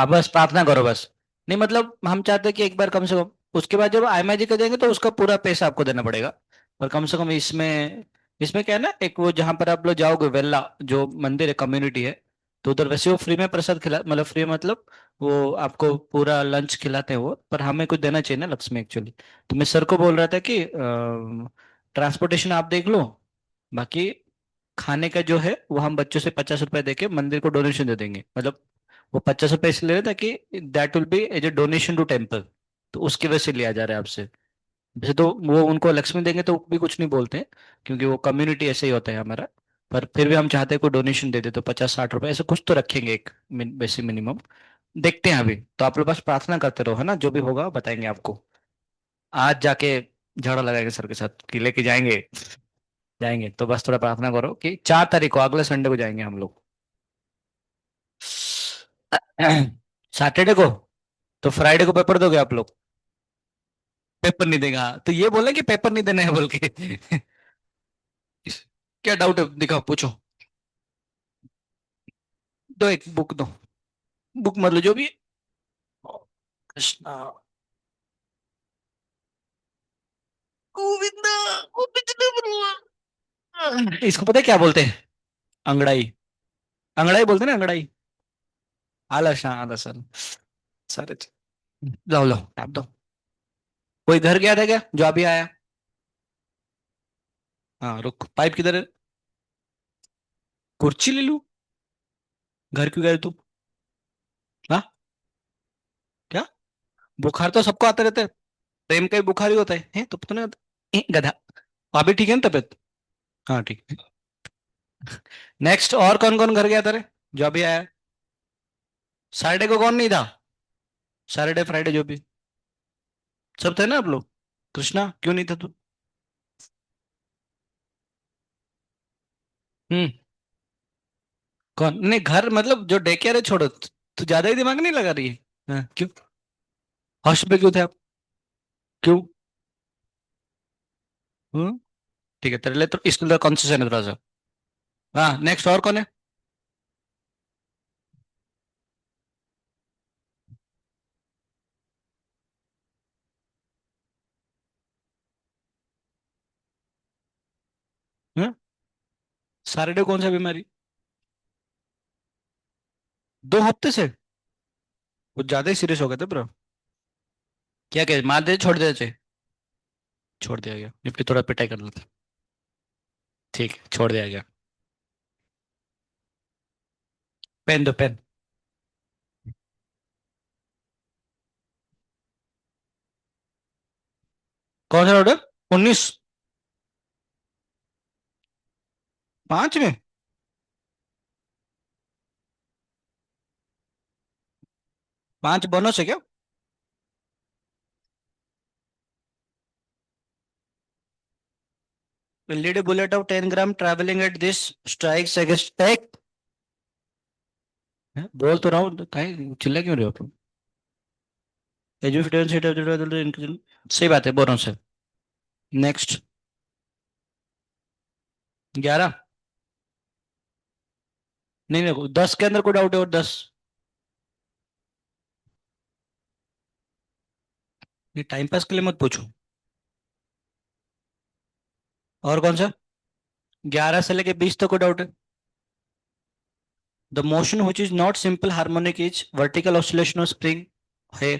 आप बस प्रार्थना करो बस। नहीं मतलब हम चाहते हैं कि एक बार कम से कम, उसके बाद जब IMIG का देंगे तो उसका पूरा पैसा आपको देना पड़ेगा। पर कम से कम इसमें, इसमें क्या है ना, एक वो जहाँ पर आप लोग जाओगे वेल्ला, जो मंदिर है, कम्युनिटी है, तो उधर वैसे वो फ्री में प्रसाद खिला, मतलब फ्री मतलब वो आपको पूरा लंच खिलाते हैं वो, पर हमें कुछ देना चाहिए ना लक्ष्मी एक्चुअली। तो मैं सर को बोल रहा था कि ट्रांसपोर्टेशन आप देख लो, बाकी खाने का जो है वो हम बच्चों से 50 रुपए देके मंदिर को डोनेशन दे देंगे। मतलब वो 50 रुपए इसलिए ले रहे ताकि that will be as a donation to temple, तो उसकी वजह से लिया जा रहा है आपसे। वैसे तो वो उनको लक्ष्मी देंगे तो भी कुछ नहीं बोलते हैं, क्योंकि वो कम्युनिटी ऐसे ही होता है हमारा। पर फिर भी हम चाहते हैं कोई डोनेशन दे दे, तो 50-60 रुपए ऐसे कुछ तो रखेंगे एक वैसे मिनिमम। देखते हैं अभी तो, आप लोग बस प्रार्थना करते रहो, है ना, जो भी होगा बताएंगे आपको। आज जाके झगड़ा लगाएंगे सर के साथ कि लेके जाएंगे, जाएंगे तो बस थोड़ा प्रार्थना करो कि 4 तारीख को अगले संडे को जाएंगे हम लोग। सैटरडे को? तो फ्राइडे को पेपर दोगे आप लोग? पेपर नहीं देगा तो ये बोले कि पेपर नहीं देना है बोल के। क्या डाउट है, दिखाओ पूछो। दो, एक बुक दो। बुक मतलब जो भी है। कृष्णा गोविंदा, वो पिछले बनुआ। इसको पता है क्या बोलते हैं? अंगड़ाई। अंगड़ाई बोलते हैं ना, अंगड़ाई। आलस, हाँ आलस सारे। जाओ लो टैप दो। कोई घर गया था क्या जो अभी आया? हाँ रुक, पाइप किधर है? कुर्सी ले लूं? घर क्यों गए तू? हाँ? क्या? बुखार तो सबको आते रहते हैं। प्रेम का ही बुखार ही होता है तो तूने गधा। अभी ठीक है ना तबीयत? हाँ ठीक है। नेक्स्ट, और कौन कौन घर गया तेरे जो अभी आया? सैटरडे को कौन नहीं था? सैटरडे फ्राइडे जो भी सब थे ना आप लोग। कृष्णा क्यों नहीं था तू? हम्म। कौन नहीं, घर मतलब जो डे केयर है छोड़ो, तू ज्यादा ही दिमाग नहीं लगा रही है? हाँ, क्यों? हॉस्टल पे क्यों थे आप? क्यों? हम्म। ठीक है, तेरे लिए तो इसके लिए कॉन्सेशन है थोड़ा सा। हाँ नेक्स्ट, और कौन है? हाँ? सैटरडे कौन सा बीमारी? 2 हफ्ते से? कुछ ज्यादा ही सीरियस हो गए थे ब्रो। क्या क्या मार दे, छोड़ दे चे? छोड़ दिया गया, निपटी थोड़ा पिटाई कर लेते। ठीक है, छोड़ दिया गया। पेन दो पेन। कौन सा ऑर्डर? 19? 5 में? 5 बोनस है क्या? Lead bullet of 10 gram travelling at this strikes against tech. बोल तो रहा हूँ, कहीं चिल्ला क्यों रहे हो तुम? एजुकेशन सही बात है, बोनस है। नेक्स्ट। 11? नहीं नहीं, 10 के अंदर कोई डाउट है? और 10? ये टाइम पास के लिए मत पूछो। और कौन सा? 11 से लेके 20 तक कोई डाउट है? The motion which is not simple harmonic is vertical oscillation of spring है।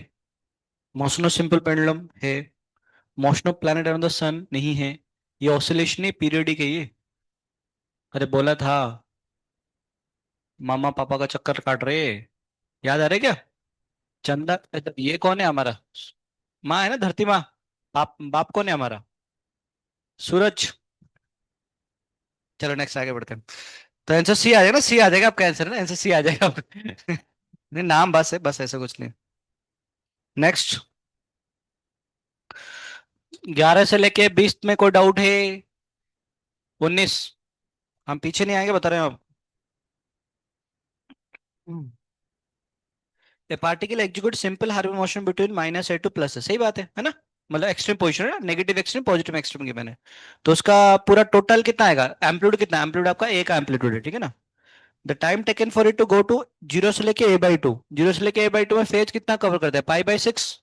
मोशन ऑफ सिंपल पेंडुलम है। Motion of planet around the sun नहीं है। ये ऑसिलेशन ही पीरियडिक है ये। अरे बोला था, मामा पापा का चक्कर काट रहे। याद आ रहा है क्या? चंदा, ये कौन है हमारा? माँ है ना, धरती माँ। बाप बाप कौन है हमारा? सूरज। चलो नेक्स्ट आगे बढ़ते हैं। तो आंसर सी आ जाएगा ना, सी आ जाएगा आपका आंसर, ना आंसर सी आ जाएगा नहीं नाम बस है, बस ऐसा कुछ नहीं। नेक्स्ट। 11 से लेके 20 में कोई डाउट है? 19? हम पीछे नहीं आएंगे, बता रहे हैं आप। ए particle execute simple harmonic motion between -A two plus, सही बात है ना? मतलब एक्सट्रीम पोजिशन है ना, negative extreme positive extreme given है। तो उसका पूरा टोटल कितना आएगा, एम्पलीट्यूड कितना? एम्पलीट्यूड आपका एक एम्पलीट्यूड है, ठीक है ना? The time taken for it to go to zero से लेके a/2, जीरो से लेके a/2 में फेज कितना कवर करता है, पाई/6।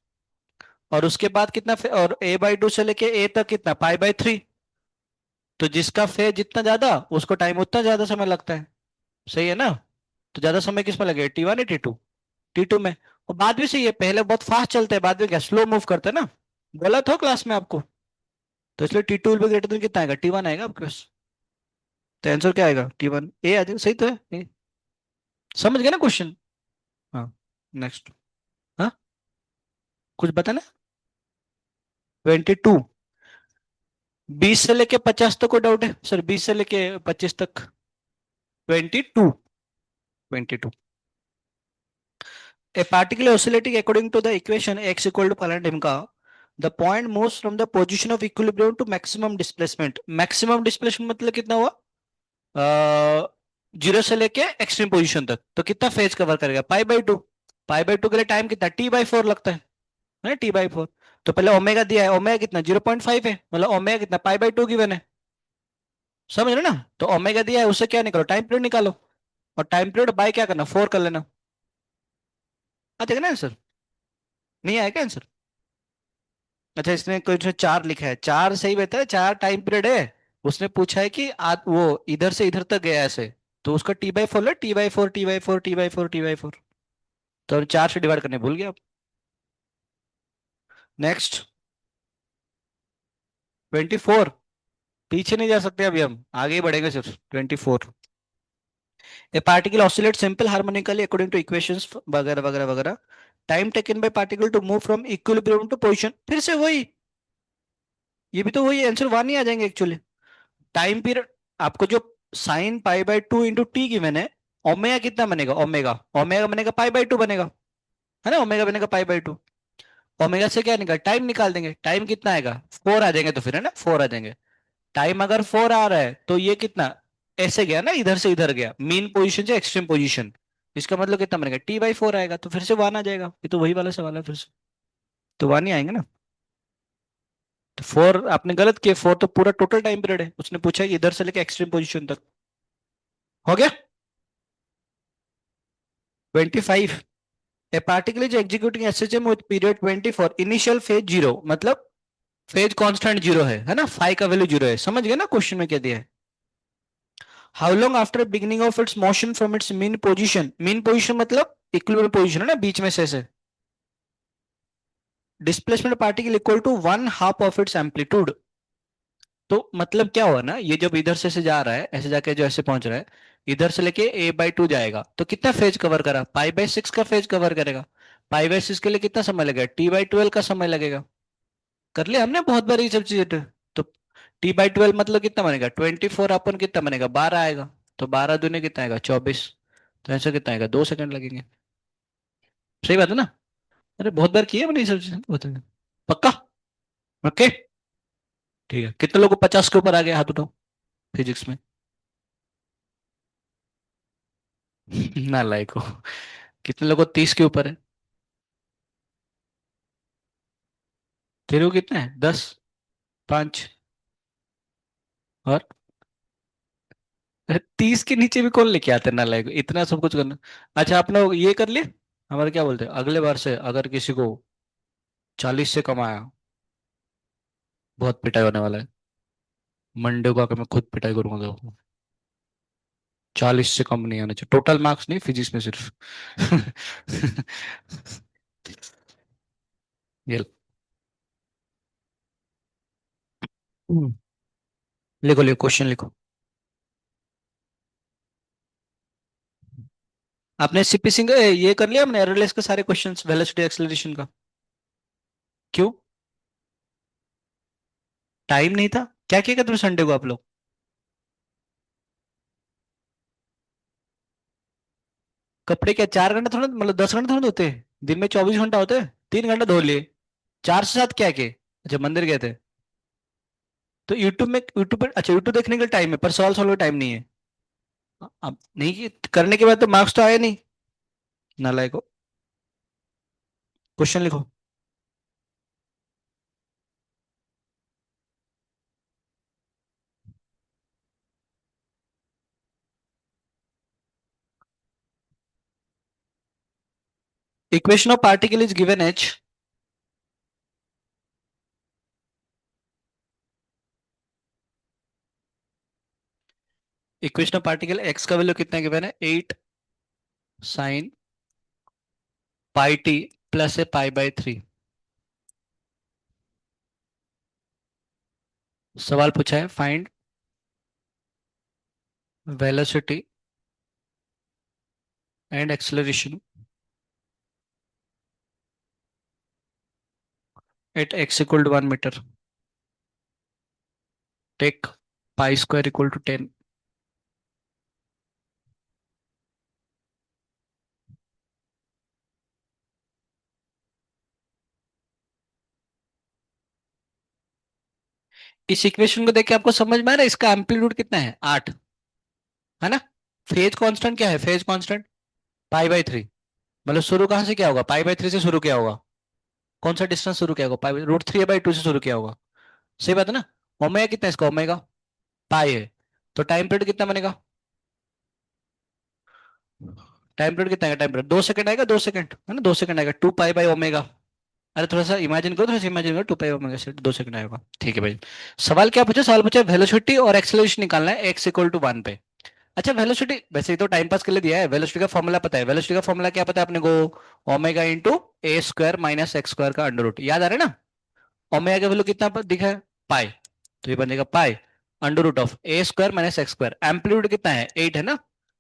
और उसके बाद कितना और a/2 से लेके a तक कितना, पाई/3। तो जिसका फेज जितना ज्यादा उसको टाइम उतना ज्यादा समय लगता है। सही है ना? तो ज्यादा समय किस में लगेगा, T1 या T2? T2 में। और बाद भी सही है, पहले बहुत फास्ट चलते हैं, बाद में क्या स्लो मूव करते हैं ना। बोला था क्लास में आपको। तो इसलिए T2 will be greater than कितना आएगा, T1 आएगा आपके पास। तो आंसर क्या आएगा, T1 ए आ जाएगा। सही तो है A। समझ गए ना क्वेश्चन? हाँ। नेक्स्ट। हाँ, कुछ बताना। 22। 20 से लेके 50 तक को डाउट है सर, 20 से लेके 25 तक। 22। 22। A particle oscillating according to the equation x equal to फलाना ढिमका, the point moves from the position of equilibrium to maximum displacement। maximum displacement मतलब कितना हुआ, जीरो से लेके एक्सट्रीम पोजीशन तक, तो कितना फेज कवर करेगा, पाई/2। पाई/2 के लिए टाइम कितना, T/4 लगता है ना, T/4। तो पहले ओमेगा दिया है, ओमेगा कितना 0.5 है, मतलब ओमेगा कितना पाई/2 गिवन है। समझ रहे ना? तो ओमेगा दिया है, उससे क्या निकालो, टाइम पीरियड निकालो। और टाइम पीरियड बाय क्या करना, 4 कर लेना। आ जाएगा ना आंसर? नहीं आएगा आंसर? अच्छा, इसमें कुछ 4 लिखा है, 4 सही बता है, 4 टाइम पीरियड है। उसने पूछा है कि वो इधर से इधर तक गया ऐसे, तो उसका T/4 लो, T/4 T/4 T/4 T/4। तो 4 से डिवाइड करने भूल गया आप। नेक्स्ट। 24। पीछे नहीं जा सकते अभी, हम आगे ही बढ़ेंगे सिर्फ। 24। A particle oscillate simple harmonically according to equations वगैरह वगैरह वगैरह। Time taken by particle to move from equilibrium to position, फिर से वही। ये भी तो वही आंसर 1 ही आ जाएंगे एक्चुअली। टाइम पीरियड आपको जो साइन पाई/2 इंटू टी गिवन है, ओमेगा कितना बनेगा, ओमेगा ओमेगा बनेगा पाई/2 बनेगा, है ना, ओमेगा बनेगा पाई/2। ओमेगा से क्या निकाल, टाइम निकाल देंगे, टाइम कितना आएगा, 4 आ जाएंगे, तो फिर है ना 4 आ जाएंगे। टाइम अगर 4 आ रहा है तो ये कितना, ऐसे गया ना, इधर से इधर गया, मीन पोजीशन से एक्सट्रीम पोजीशन। इसका मतलब कितना बनेगा, T/4 आएगा, तो फिर से 1 आ जाएगा। ये तो वही वाला सवाल है फिर से। तो 1 ही आएंगे ना। तो 4 आपने गलत किया, 4 तो पूरा टोटल टाइम पीरियड है, उसने पूछा है कि इधर से लेके एक्सट्रीम पोजीशन तक। हो गया। 25। ए particle is executing SHM with period 24, initial phase zero, मतलब फेज कांस्टेंट जीरो है ना, फाई का वैल्यू जीरो है। समझ गए ना क्वेश्चन में क्या दिया है। How long after beginning of its motion from its mean position, mean position मतलब इक्विलिब्रियम पोजीशन है ना, बीच में से displacement particle equal to 1/2 of its amplitude. तो मतलब क्या हुआ ना, ये जब इधर से जा रहा है, ऐसे जाके जो ऐसे पहुंच रहा है, इधर से लेके a/2 जाएगा, तो कितना फेज कवर करा, पाई/6 का फेज कवर करेगा। पाई/6 के लिए कितना समय लगेगा, T/12 का समय लगेगा। कर लिया हमने बहुत बार ये सब चीजें। तो T/12 मतलब कितना बनेगा, 24 अपन कितना बनेगा, 12 आएगा। तो 12 दूनी कितना आएगा, 24। तो ऐसा कितना आएगा, 2 सेकंड लगेंगे। सही बात है ना? अरे बहुत बार किया मैंने ये सब चीजें, बताइए। पक्का? ओके। ठीक है, कितने लोगों को 50 के ऊपर आ गया, हाथ उठाओ फिजिक्स में। ना लायक हो। कितने लोगों को 30 के ऊपर है? तेरे को कितना है, 10? 5? और 30 के नीचे भी कौन लेके आते हैं, ना लायक, इतना सब कुछ करना। अच्छा, आप लोग ये कर लिए, हमारे क्या बोलते हैं, अगले बार से अगर किसी को 40 से कम आया, बहुत पिटाई होने वाला है। मंडे को आकर मैं खुद पिटाई करूंगा देखो। 40 से कम नहीं आना चाहिए, टोटल मार्क्स नहीं, फिजिक्स में सिर्फ। ये लो। हम्म। लिखो लिखो, क्वेश्चन लिखो। आपने सीपी सिंह ये कर लिया हमने, एररलेस के सारे क्वेश्चंस, वेलोसिटी एक्सेलरेशन का? क्यों? टाइम नहीं था? क्या किया तुम संडे को आप लोग? कपड़े क्या 4 घंटे थोड़ा, मतलब 10 घंटे थोड़ा धोते हैं? दिन में 24 घंटा होते हैं, 3 घंटा धो लिए। 4 से 7 क्या किए? अच्छा, मंदिर गए थे। तो यूट्यूब में, यूट्यूब पर, अच्छा यूट्यूब देखने का टाइम है, पर सवाल सॉल्व का टाइम नहीं है। अब नहीं करने के बाद तो मार्क्स तो आए नहीं। नालायक को। क्वेश्चन लिखो। Equation of particle is given H, equation of particle x का वैल्यू कितना गिवन है, 8 sin पाई टी प्लस है पाई/3। सवाल पूछा है find velocity and acceleration at x equal to 1 metre, take पाई² इक्वल टू 10। इस इक्वेशन को देख के आपको समझ में आ रहा है इसका एम्पलीट्यूड कितना है, 8, है ना। फेज कांस्टेंट क्या है, फेज कांस्टेंट पाई/3। मतलब शुरू कहाँ से क्या होगा, पाई/3 से शुरू किया होगा। कौन सा डिस्टेंस शुरू किया होगा, पाई √3/2 से शुरू किया होगा। सही बात है ना। ओमेगा कितना है इसका, ओमेगा पाई है। तो टाइम पीरियड कितना बनेगा, टाइम पीरियड कितना आएगा, टाइम पीरियड 2 सेकंड आएगा, 2 सेकंड है ना, 2 सेकंड आएगा 2 पाई/ओमेगा। अरे थोड़ा सा इमेजिन करो, थोड़ा सा इमेजिन करो, 2 पाई/ओमेगा से 2 सेकंड आएगा। ठीक है भाई। सवाल पूछा वेलोसिटी और एक्सेलरेशन निकालना है x इक्वल टू 1 पे। अच्छा वेलोसिटी वैसे ही तो टाइम पास के लिए दिया है, वेलोसिटी का फॉर्मूला पता है, वेलोसिटी का फॉर्मूला क्या पता है अपने को, ओमेगा इंटू a² - x² का अंडर रूट, याद आ रहा है ना। ओमेगा का वैल्यू कितना दिखा है, पाई। तो ये बनेगा पाई √a² - x²। एम्पलीट्यूड कितना है, 8 है ना।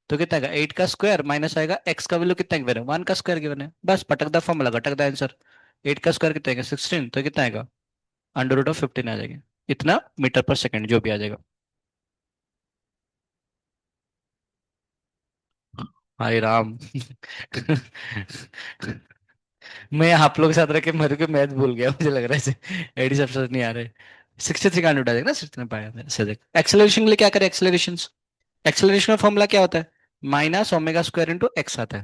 तो कितना आएगा, 8 का स्क्वायर माइनस आएगा x का वैल्यू कितना गिवन है, 1 का स्क्वायर गिवन है, बस पटक द फॉर्मूला घटक द आंसर। 8 का स्क्वायर कितना आएगा, 16, तो कितना आएगा, √15 आ जाएगा। इतना मीटर पर सेकंड जो भी आ जाएगा। हाय राम। मैं आप लोग के साथ रह के मेरे को मैथ भूल गया, मुझे लग रहा है इसे एडी सब नहीं आ रहे। 63 का उठा देगा ना, 63 पाया से देख। एक्सेलरेशन के लिए क्या करें, एक्सेलरेशन, एक्सेलरेशन का फॉर्मूला क्या होता है, -ω² × x आता है।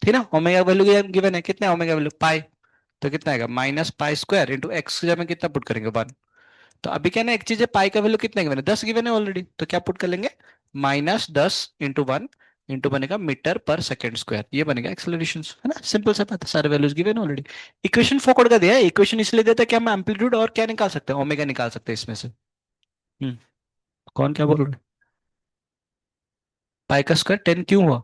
ठीक है ना। ओमेगा वैल्यू गिवन है, कितना है ओमेगा वैल्यू, पाई। तो कितना आएगा, -π² × x की जगह में कितना पुट करेंगे, 1। तो अभी क्या ना, एक चीज है, पाई का वैल्यू कितना गिवन है, 10 गिवन है ऑलरेडी, तो क्या पुट कर लेंगे, -10 × 1 इंटू बनेगा मीटर पर सेकेंड स्क्वायर, ये बनेगा एक्सेलरेशन, है ना। सिंपल सा बात है, सारे वैल्यूज गिवन है ऑलरेडी। इक्वेशन फोकट का दिया है, इक्वेशन इसलिए देता है कि हम एम्पलीट्यूड और क्या निकाल सकते हैं, ओमेगा निकाल सकते हैं इसमें से। कौन क्या बोल रहे हैं, पाई का स्क्वायर 10 क्यों हुआ।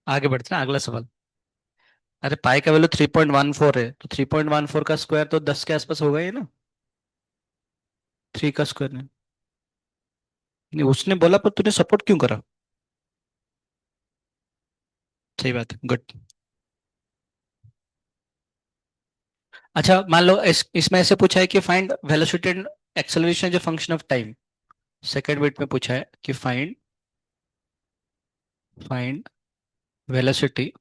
आगे बढ़ते हैं, अगला सवाल। अरे पाई का वैल्यू 3.14 है, तो 3.14 का स्क्वायर तो 10 के आसपास होगा ही ना, 3 का स्क्वायर नहीं। नहीं, उसने बोला पर तूने सपोर्ट क्यों करा। सही बात है, गुड। अच्छा मान लो इसमें ऐसे पूछा है कि फाइंड वेलोसिटी एंड एक्सेलरेशन जो function of time. Second bit में पूछा है कि find find velocity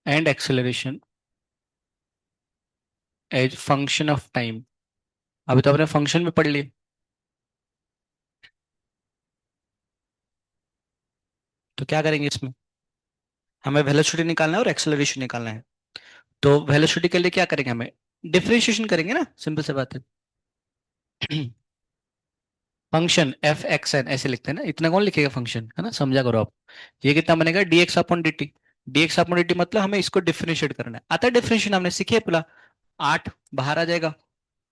and acceleration as function of time. अभी तो आपने फंक्शन में पढ़ ली, तो क्या करेंगे इसमें, हमें वेलोसिटी निकालना है और एक्सेलरेशन निकालना है। तो वेलोसिटी के लिए क्या करेंगे, हमें डिफरेंशिएशन करेंगे ना, सिंपल सी बात है। फंक्शन f(x)n ऐसे लिखते हैं ना, इतना कौन लिखेगा फंक्शन, है ना, समझा करो आप। ये कितना बनेगा, dx/dt। dx/dt मतलब हमें इसको डिफरेंशिएट करना है, आता है डिफरेंशिएशन, हमने सीखे पूरा। 8 बाहर आ जाएगा,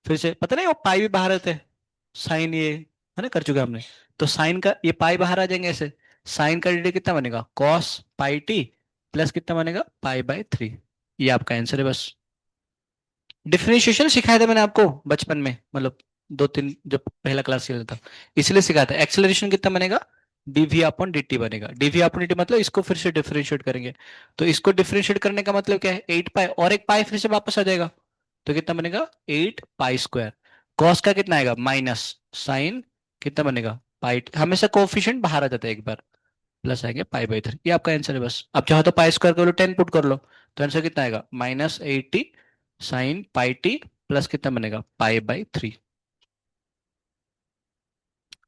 फिर से पता नहीं वो पाई भी बाहर आते हैं, साइन ये है ना, कर चुके हैं हमने। तो साइन का ये पाई बाहर आ जाएंगे ऐसे, साइन का dt कितना बनेगा, cos पाई टी प्लस कितना बनेगा, पाई/3। ये आपका आंसर है बस। डिफरेंशिएशन सिखाया था मैंने आपको बचपन में, मतलब 2 3 जब पहला क्लास चल था, इसलिए सिखाया था। एक्सेलरेशन कितना बनेगा, dv/dt बनेगा, dv/dt मतलब इसको फिर से डिफरेंशिएट करेंगे। तो इसको डिफरेंशिएट करने का मतलब क्या है, 8 पाई और एक पाई फिर से वापस आ जाएगा, तो कितना बनेगा, 8 पाई²। कॉस का कितना आएगा, माइनस साइन कितना बनेगा, पाई, हमेशा कोफिशिएंट बाहर आ जाता है एक बार, प्लस आएंगे पाई/3। ये आपका आंसर है बस। अब चाहो तो पाई² कर लो, 10 पुट कर लो, तो आंसर कितना आएगा, -80 साइन पाई टी प्लस कितना बनेगा, पाई/3।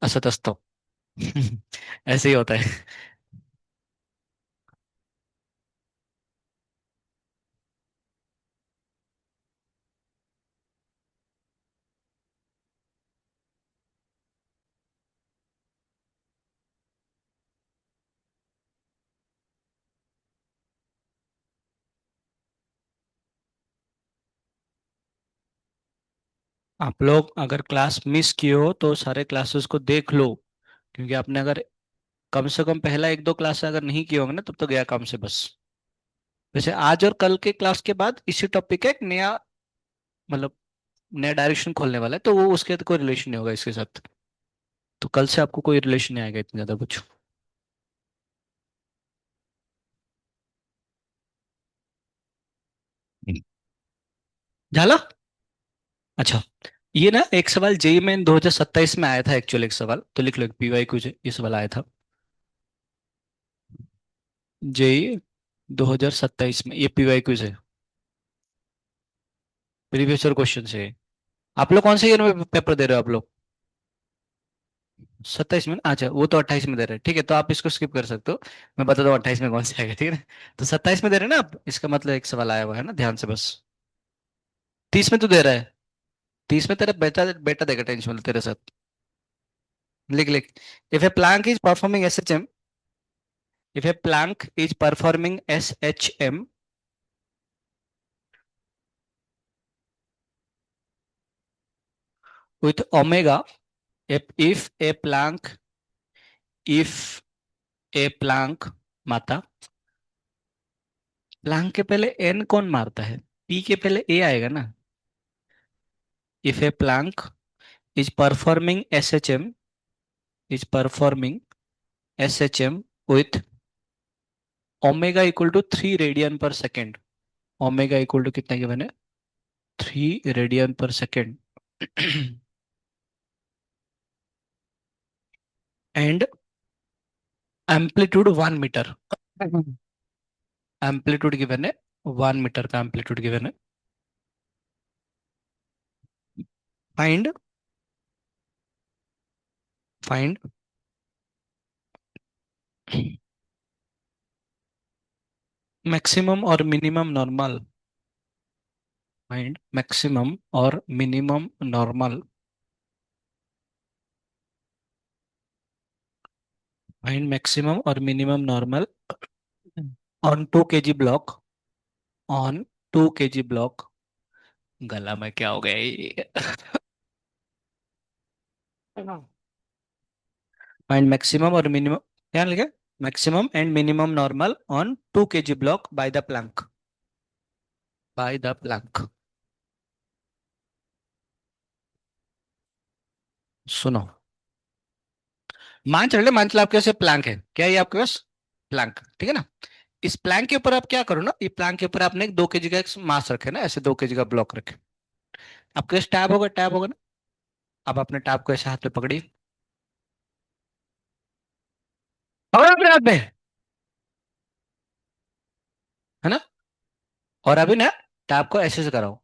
असतस्तव। ऐसे ही होता है। आप लोग अगर क्लास मिस किए हो तो सारे क्लासेस को देख लो, क्योंकि आपने अगर कम से कम पहला एक दो क्लास अगर नहीं किए होंगे ना, तब तो गया काम से बस। वैसे आज और कल के क्लास के बाद इसी टॉपिक का एक नया, मतलब नया डायरेक्शन खोलने वाला है, तो वो उसके कोई रिलेशन नहीं होगा इसके साथ। तो कल से आपको कोई रिलेशन नहीं आएगा इतना ज्यादा कुछ। झाला। अच्छा, ये ना एक सवाल जेई में 2027 में आया था एक्चुअली, एक सवाल तो लिख लो, पीवाई कुछ ये सवाल आया था जेई 2027 में, ये पीवाई क्विज है, प्रीवियस ईयर क्वेश्चन से। आप लोग कौन से ईयर में पेपर दे रहे हो आप लोग? 27 में? अच्छा, वो तो 28 में दे रहे हैं, ठीक है, तो आप इसको स्किप कर सकते हो। मैं बता दूं 28 में कौन से आएगा, ठीक है ना? तो 27 में दे रहे हैं ना आप, इसका मतलब एक सवाल आया हुआ है ना, ध्यान से बस। 30 में तो दे रहा है, 30 में तेरा बेटा बेटा देगा टेंशन तेरे साथ। लिख लिख। If a plank is performing S H M, if a plank is performing SHM with omega, if a plank, if a plank माता, प्लांक के पहले एन कौन मारता है? पी के पहले ए आएगा ना। If a plank is performing SHM, is performing SHM with omega equal to 3 radian per second. Omega equal to कितना गिवन है? 3 radian per second. And amplitude 1 metre. Amplitude given है, 1 मीटर का amplitude given है। Find, find maximum और minimum normal. Find maximum और minimum normal. Find maximum और minimum normal on 2 kg block, on 2 kg block. गला में क्या हो गया ये? फाइंड मैक्सिमम और मिनिमम, क्या लिखा? Maximum and minimum normal on 2 kg block by the plank, by the plank. सुनो, मान चलो आपके पास प्लैंक है, क्या है ये आपके पास? प्लैंक, ठीक है ना? इस प्लैंक के ऊपर आप क्या करो ना, ये प्लैंक के ऊपर आपने एक 2 kg का एक मास रखे ना, ऐसे 2 kg का ब्लॉक रखे। आपके पास टैब होगा ना। अब अपने टैब को ऐसे हाथ में पकड़िए, पकड़ो अपने हाथ में, है ना? और अभी ना टैब को ऐसे से कराओ,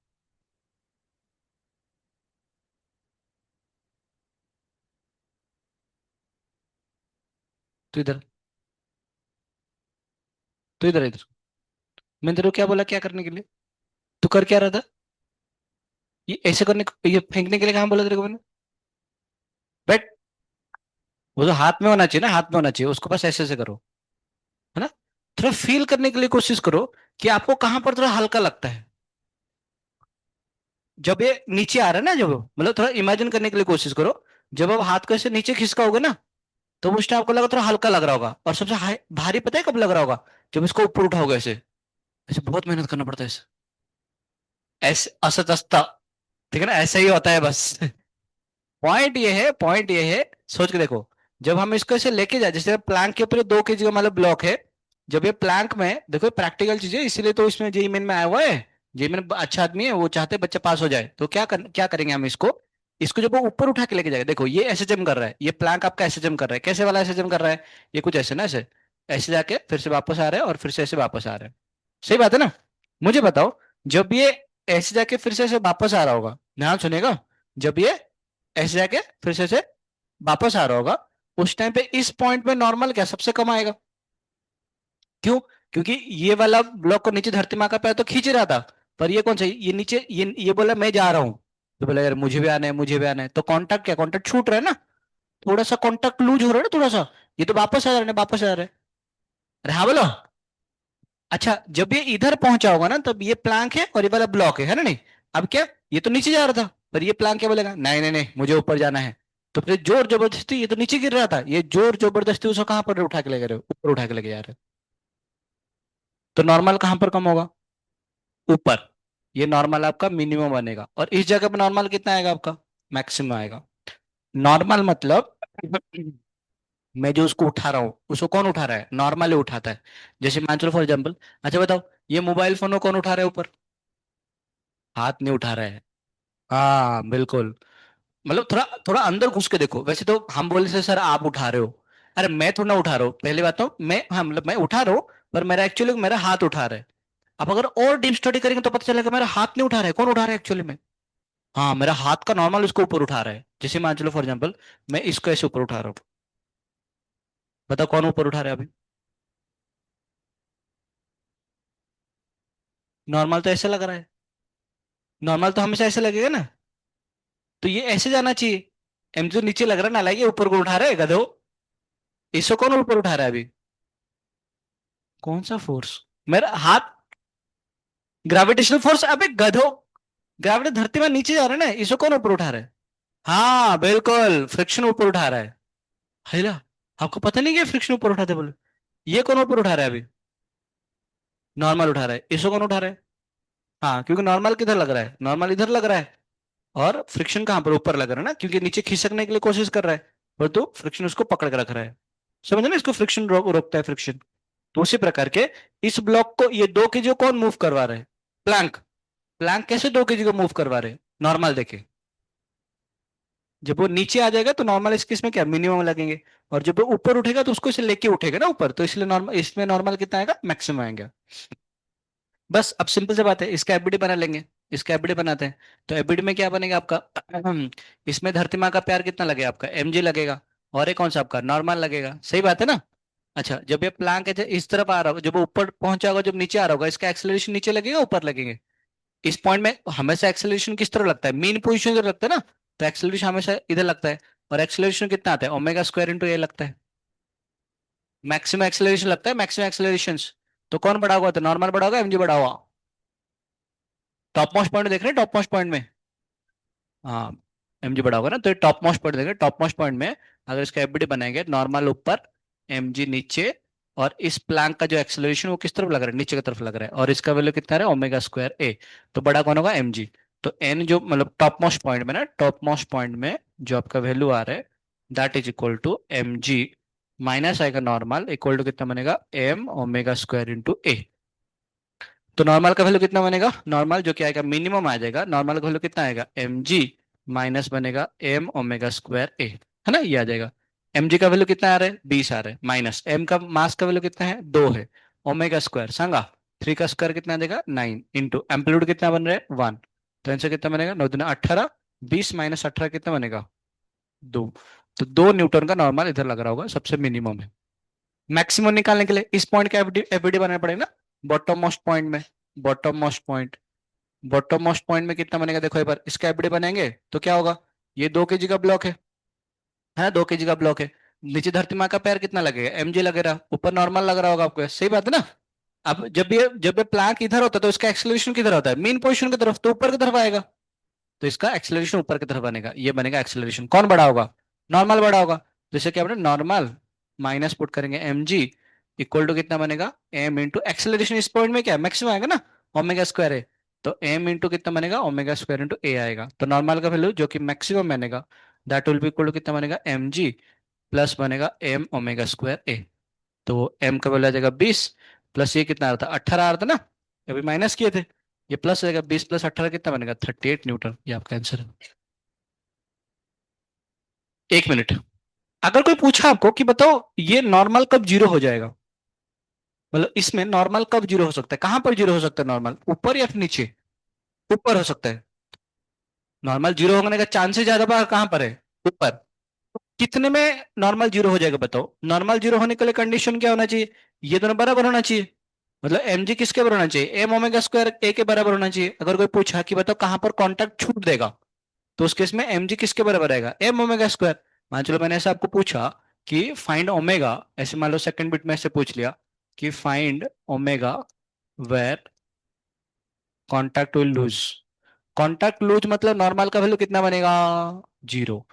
तो इधर, तो इधर इधर। मैंने तेरे को क्या बोला क्या करने के लिए? तू कर क्या रहा था? ये ऐसे करने को, ये फेंकने के लिए कहाँ बोला तेरे को मैंने? बैठ। वो तो हाथ में होना चाहिए ना, हाथ में होना चाहिए उसको, बस ऐसे से करो, है ना? थोड़ा फील करने के लिए कोशिश करो कि आपको कहां पर थोड़ा हल्का लगता है। जब ये नीचे आ रहा है ना, जब मतलब थोड़ा इमेजिन करने के लिए कोशिश करो, जब आप हाथ को ऐसे नीचे खिसकाओगे ना, तो उस टाइम आपको लगा थोड़ा हल्का लग रहा होगा, और सबसे भारी पता है कब लग रहा होगा? जब इसको ऊपर उठाओगे ऐसे, ऐसे बहुत मेहनत करना पड़ता है ऐसे, ऐसे असतस्ता, ठीक है ना, ऐसा ही होता है बस। पॉइंट ये है, पॉइंट ये है, सोच के देखो, जब हम इसको ऐसे लेके जाए, जैसे प्लैंक के ऊपर 2 kg का मतलब ब्लॉक है, जब ये प्लैंक में देखो प्रैक्टिकल चीज है, इसीलिए तो इसमें जेई मेन में आया हुआ है। जेई मेन अच्छा आदमी है, वो चाहते हैं बच्चा पास हो जाए, तो क्या करेंगे हम इसको, इसको जब वो ऊपर उठा के लेके जाएगा, देखो ये एसएचएम कर रहा है, ये प्लैंक आपका एसएचएम कर रहा है, कैसे वाला एसएचएम कर रहा है? ये कुछ ऐसे ना, ऐसे ऐसे जाके फिर से वापस आ रहा है, और फिर से ऐसे वापस आ रहा है। सही बात है ना? मुझे बताओ, जब ये ऐसे जाके फिर से ऐसे वापस आ रहा होगा, ध्यान सुनिएगा, जब ये ऐसे जाके फिर से वापस आ रहा होगा, उस टाइम पे इस पॉइंट में नॉर्मल क्या सबसे कम आएगा? क्यों? क्योंकि ये वाला ब्लॉक को नीचे धरती माँ का पैर तो खींच ही रहा था, पर ये कौन सा, ये नीचे, ये बोला मैं जा रहा हूं, तो बोला यार मुझे भी आना है, मुझे भी आना है, तो कांटेक्ट, क्या कांटेक्ट छूट रहा है ना, थोड़ा सा कांटेक्ट लूज हो रहा है ना थोड़ा सा, ये तो वापस आ रहा है, वापस आ रहा है। अरे हाँ बोलो। अच्छा, जब ये इधर पहुंचा होगा ना, तब ये प्लैंक है और ये वाला ब्लॉक है ना? नहीं, अब क्या, ये तो नीचे जा रहा था, पर ये प्लांक क्या बोलेगा, नहीं नहीं नहीं मुझे ऊपर जाना है। तो फिर जोर जबरदस्ती, ये तो नीचे गिर रहा था, ये जोर जबरदस्ती उसको कहाँ पर उठा के लेके रहे हो, ऊपर उठा के लेके जा रहे हो। तो नॉर्मल कहाँ पर कम होगा, ऊपर। ये नॉर्मल आपका मिनिमम बनेगा, और इस जगह पे नॉर्मल कितना आएगा आपका, मैक्सिमम आएगा। नॉर्मल मतलब मैं जो उसको उठा रहा हूँ उसको कौन उठा रहा है, नॉर्मली उठाता है। जैसे मान चलो फॉर एग्जाम्पल, अच्छा बताओ, ये मोबाइल फोन को कौन उठा रहा है ऊपर, हाथ नहीं उठा रहा है। हाँ बिल्कुल। मतलब थोड़ा थोड़ा अंदर घुस के देखो, वैसे तो हम बोले से सर आप उठा रहे हो, अरे मैं थोड़ा ना उठा रहा हूँ, पहली बात तो मैं, हाँ मतलब मैं उठा रहा हूँ, पर मेरा एक्चुअली मेरा हाथ उठा रहा है। अब अगर और डीप स्टडी करेंगे तो पता चलेगा मेरा हाथ नहीं उठा रहा है, कौन उठा रहा है एक्चुअली में। हाँ मेरा हाथ का नॉर्मल उसको ऊपर उठा रहा है। जैसे मान चलो फॉर एग्जाम्पल, मैं इसको ऐसे ऊपर उठा रहा हूँ, बताओ कौन ऊपर उठा रहा है अभी। नॉर्मल तो ऐसे लग रहा है, नॉर्मल तो हमेशा ऐसे लगेगा ना। तो ये ऐसे जाना चाहिए, एम जो नीचे लग रहा है ना, लाइक ये ऊपर को उठा रहा है गधो, इसको कौन ऊपर उठा रहा है अभी, कौन सा फोर्स, मेरा हाथ। ग्रेविटेशनल फोर्स, अबे गधो, ग्रेविटी धरती में नीचे जा रहा है ना, इसको कौन ऊपर उठा रहा है। हाँ बिल्कुल, फ्रिक्शन ऊपर उठा रहा है। हैला, आपको पता नहीं क्या फ्रिक्शन ऊपर उठाते बोले। ये कौन ऊपर उठा रहा है अभी, नॉर्मल उठा रहा है, इसको कौन उठा रहा है। हाँ क्योंकि नॉर्मल किधर लग रहा है, नॉर्मल इधर लग रहा है, और फ्रिक्शन कहाँ पर ऊपर लग रहा है ना, क्योंकि नीचे खिसकने के लिए कोशिश कर रहा है, पर तो फ्रिक्शन उसको पकड़ के रख रहा है। समझ ना, इसको फ्रिक्शन रोकता है फ्रिक्शन। तो उसी प्रकार के इस ब्लॉक को, ये 2 केजी को कौन मूव करवा रहे हैं, प्लैंक। प्लैंक कैसे 2 केजी को मूव करवा रहे हैं, नॉर्मल देखे, जब वो नीचे आ जाएगा तो नॉर्मल इसके इसमें क्या मिनिमम लगेंगे, और जब वो ऊपर उठेगा तो उसको इसे लेके उठेगा ना ऊपर, तो इसलिए नॉर्मल, इसमें नॉर्मल कितना आएगा, मैक्सिमम आएगा। बस अब सिंपल सी बात है, इसका एफबीडी बना लेंगे। इसका एफबीडी बनाते हैं, तो एफबीडी में क्या बनेगा आपका, इसमें धरती माँ का प्यार कितना लगेगा आपका, mg लगेगा, और एक कौन सा आपका नॉर्मल लगेगा, सही बात है ना। अच्छा जब ये प्लांक है इस तरफ आ रहा होगा, जब वो ऊपर पहुंचा होगा, जब नीचे आ रहा होगा, इसका एक्सेलरेशन नीचे लगेगा ऊपर लगेंगे। इस पॉइंट में हमेशा एक्सेलरेशन किस तरह लगता है, मीन पोजीशन इधर लगता है ना, तो एक्सेलरेशन हमेशा इधर लगता है। और एक्सेलरेशन कितना आता है, ओमेगा स्क्वायर इंटू ए लगता है। मैक्सिमम एक्सेलरेशन लगता है, मैक्सिमम एक्सेलरेशन। तो कौन बड़ा हुआ, तो नॉर्मल बड़ा होगा, mg बड़ा हुआ। टॉप मोस्ट पॉइंट देख रहे हैं, टॉप मोस्ट पॉइंट में, हाँ mg बड़ा होगा ना, तो टॉप मोस्ट पॉइंट देखेंगे, टॉप मोस्ट पॉइंट में अगर इसका एफबीडी बनाएंगे, नॉर्मल ऊपर, mg नीचे, और इस प्लैंक का जो एक्सेलरेशन वो किस तरफ लग रहा है, नीचे की तरफ लग रहा है, और इसका वैल्यू कितना है, ओमेगा स्क्वायर ए। तो बड़ा कौन होगा, mg। तो n जो मतलब टॉप मोस्ट पॉइंट में ना, टॉप मोस्ट पॉइंट में जो आपका वैल्यू आ रहा है, that is equal to mg minus आएगा नॉर्मल, इक्वल टू कितना बनेगा, m omega square into A. तो नॉर्मल का वैल्यू कितना बनेगा, नॉर्मल जो क्या आएगा, मिनिमम आ जाएगा, नॉर्मल का वैल्यू कितना आएगा, mg माइनस बनेगा m ओमेगा स्क्वायर ए, है ना, ये आ जाएगा। mg का वैल्यू कितना आ रहा है, 20 आ रहा है, माइनस m का मास का वैल्यू कितना है, 2 है, ओमेगा स्क्वायर सांगा 3 का स्क्वायर कितना देगा, 9 इंटू एम्पलीट्यूड कितना बन रहा है, 1। तो आंसर कितना बनेगा, 9 दूना 18, 20 - 18 कितना बनेगा, 2। तो 2 न्यूटन का नॉर्मल इधर लग रहा होगा, सबसे मिनिमम है। मैक्सिमम निकालने के लिए इस पॉइंट का एफबीडी बनाना पड़ेगा ना, बॉटम मोस्ट पॉइंट में, bottom most point, bottom most point में कितना बनेगा, देखो एक बार इसका एफबीडी बनाएंगे तो क्या होगा, ये 2 केजी का ब्लॉक है ना, 2 केजी का ब्लॉक है। नीचे धरती माँ का पैर कितना लगेगा, mg लगेगा, ऊपर नॉर्मल लग रहा होगा आपको, सही बात है ना। अब जब ये प्लैंक इधर होता है तो इसका एक्सेलरेशन किधर होता है, मेन पोजीशन की तरफ, तो ऊपर की तरफ आएगा। तो इसका एक्सेलरेशन ऊपर की तरफ बनेगा, ये बनेगा एक्सेलरेशन, कौन बड़ा होगा, नॉर्मल बड़ा होगा। तो इसे क्या बने, नॉर्मल माइनस पुट करेंगे mg इक्वल टू कितना बनेगा, m इंटू एक्सेलरेशन इस पॉइंट में क्या मैक्सिमम आएगा ना, ओमेगा स्क्वायर है। तो m इंटू कितना बनेगा, ओमेगा स्क्वायर इंटू ए आएगा, तो नॉर्मल का वैल्यू जो कि मैक्सिमम बनेगा, that will be equal to कितना बनेगा, mg प्लस बनेगा m ओमेगा स्क्वायर ए। तो m का वैल्यू आ जाएगा 20, प्लस ये कितना आ रहा था, 18 आ रहा था ना, अभी माइनस किए थे, ये प्लस हो जाएगा, 20 + 18 कितना बनेगा, 38 न्यूटन, ये आपका आंसर है। 1 मिनट, अगर कोई पूछा आपको कि बताओ ये नॉर्मल कब जीरो हो जाएगा, मतलब इसमें नॉर्मल कब जीरो हो सकता है, कहां पर जीरो हो सकता है नॉर्मल, ऊपर या फिर नीचे, ऊपर हो सकता है। नॉर्मल जीरो होने का चांसेस ज्यादा बार कहां पर है, ऊपर। कितने में नॉर्मल जीरो हो जाएगा बताओ, नॉर्मल जीरो होने के लिए कंडीशन क्या होना चाहिए, ये दोनों बराबर होना चाहिए, मतलब mg किसके बराबर होना चाहिए, m ओमेगा स्क्वायर ए के बराबर होना चाहिए। अगर कोई पूछा कि बताओ कहां पर कांटेक्ट छूट देगा, तो उस केस में mg किसके बराबर आएगा, m ओमेगा स्क्वायर। मान चलो मैंने ऐसे आपको पूछा कि फाइंड ओमेगा, ऐसे मान लो सेकंड बिट में ऐसे पूछ लिया कि find omega where contact will lose, contact lose मतलब नॉर्मल का वैल्यू कितना बनेगा? जीरो।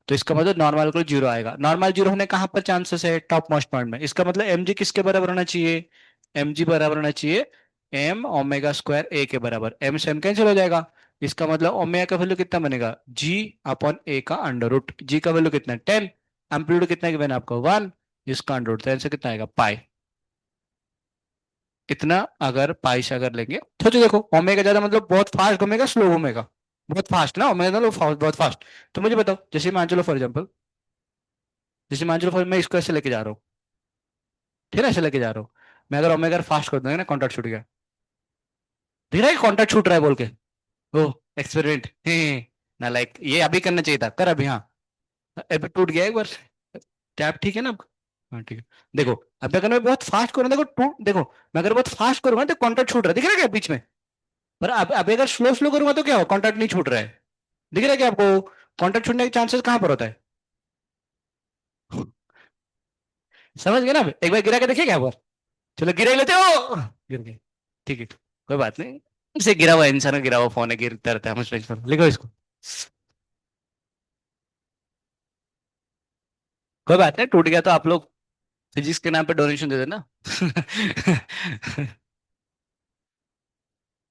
तो इसका मतलब नॉर्मल को जीरो आएगा। नॉर्मल जीरो होने कहाँ पर चांसेस है? टॉप मोस्ट पॉइंट में। इसका मतलब एम जी किसके बराबर होना चाहिए? एम जी बराबर होना चाहिए एम ओमेगा स्क्वायर ए के बराबर। एम से एम कैंसिल हो जाएगा। इसका मतलब ओमेगा का वैल्यू कितना बनेगा? जी अपॉन ए का अंडर रूट। जी का वैल्यू कितना है? 10। एम्पलीट्यूड कितना गिवन है आपको? 1। इसका अंडर रूट 10 से कितना आएगा? पाई। इतना अगर पाई से अगर लेंगे तो जो देखो ओमेगा ज्यादा मतलब बहुत फास्ट घूमेगा स्लो घूमेगा? बहुत फास्ट ना ओमेगा, मतलब बहुत फास्ट। तो मुझे बताओ, जैसे मान चलो फॉर एग्जाम्पल, जैसे मान चलो मैं इसको ऐसे लेके जा रहा हूँ, ठीक है, ऐसे लेके जा रहा हूँ। मैं अगर ओमेगा फास्ट कर दूंगा ना, कॉन्ट्रैक्ट छूट गया। दिख रहा है कॉन्ट्रैक्ट छूट रहा है बोल के? ओ एक्सपेरिमेंट ना, लाइक ये अभी करना चाहिए था, कर अभी। हाँ अभी टूट गया एक बार। टैप ठीक है ना अब? हाँ ठीक है। देखो, अब अगर मैं बहुत फास्ट करूँ, देखो टूट, देखो मैं अगर बहुत फास्ट करूंगा तो कॉन्ट्रैक्ट छूट रहा है, दिख रहा है क्या बीच में? पर अब अगर स्लो स्लो करूंगा तो क्या हो? कॉन्ट्रैक्ट नहीं छूट रहा है। दिख रहा है क्या आपको? कॉन्ट्रैक्ट छूटने के चांसेस कहाँ पर होता है? समझ गए ना? एक बार गिरा के देखिए क्या हुआ। चलो गिरा ही लेते हो, गिर गए। ठीक है, कोई बात नहीं। इसे गिरा हुआ इंसान का गिरा हुआ फोन है, गिरता रहता है, हम उस पर लिखो इसको। कोई बात नहीं, टूट गया तो आप लोग फिजिक्स के नाम पे डोनेशन दे देना।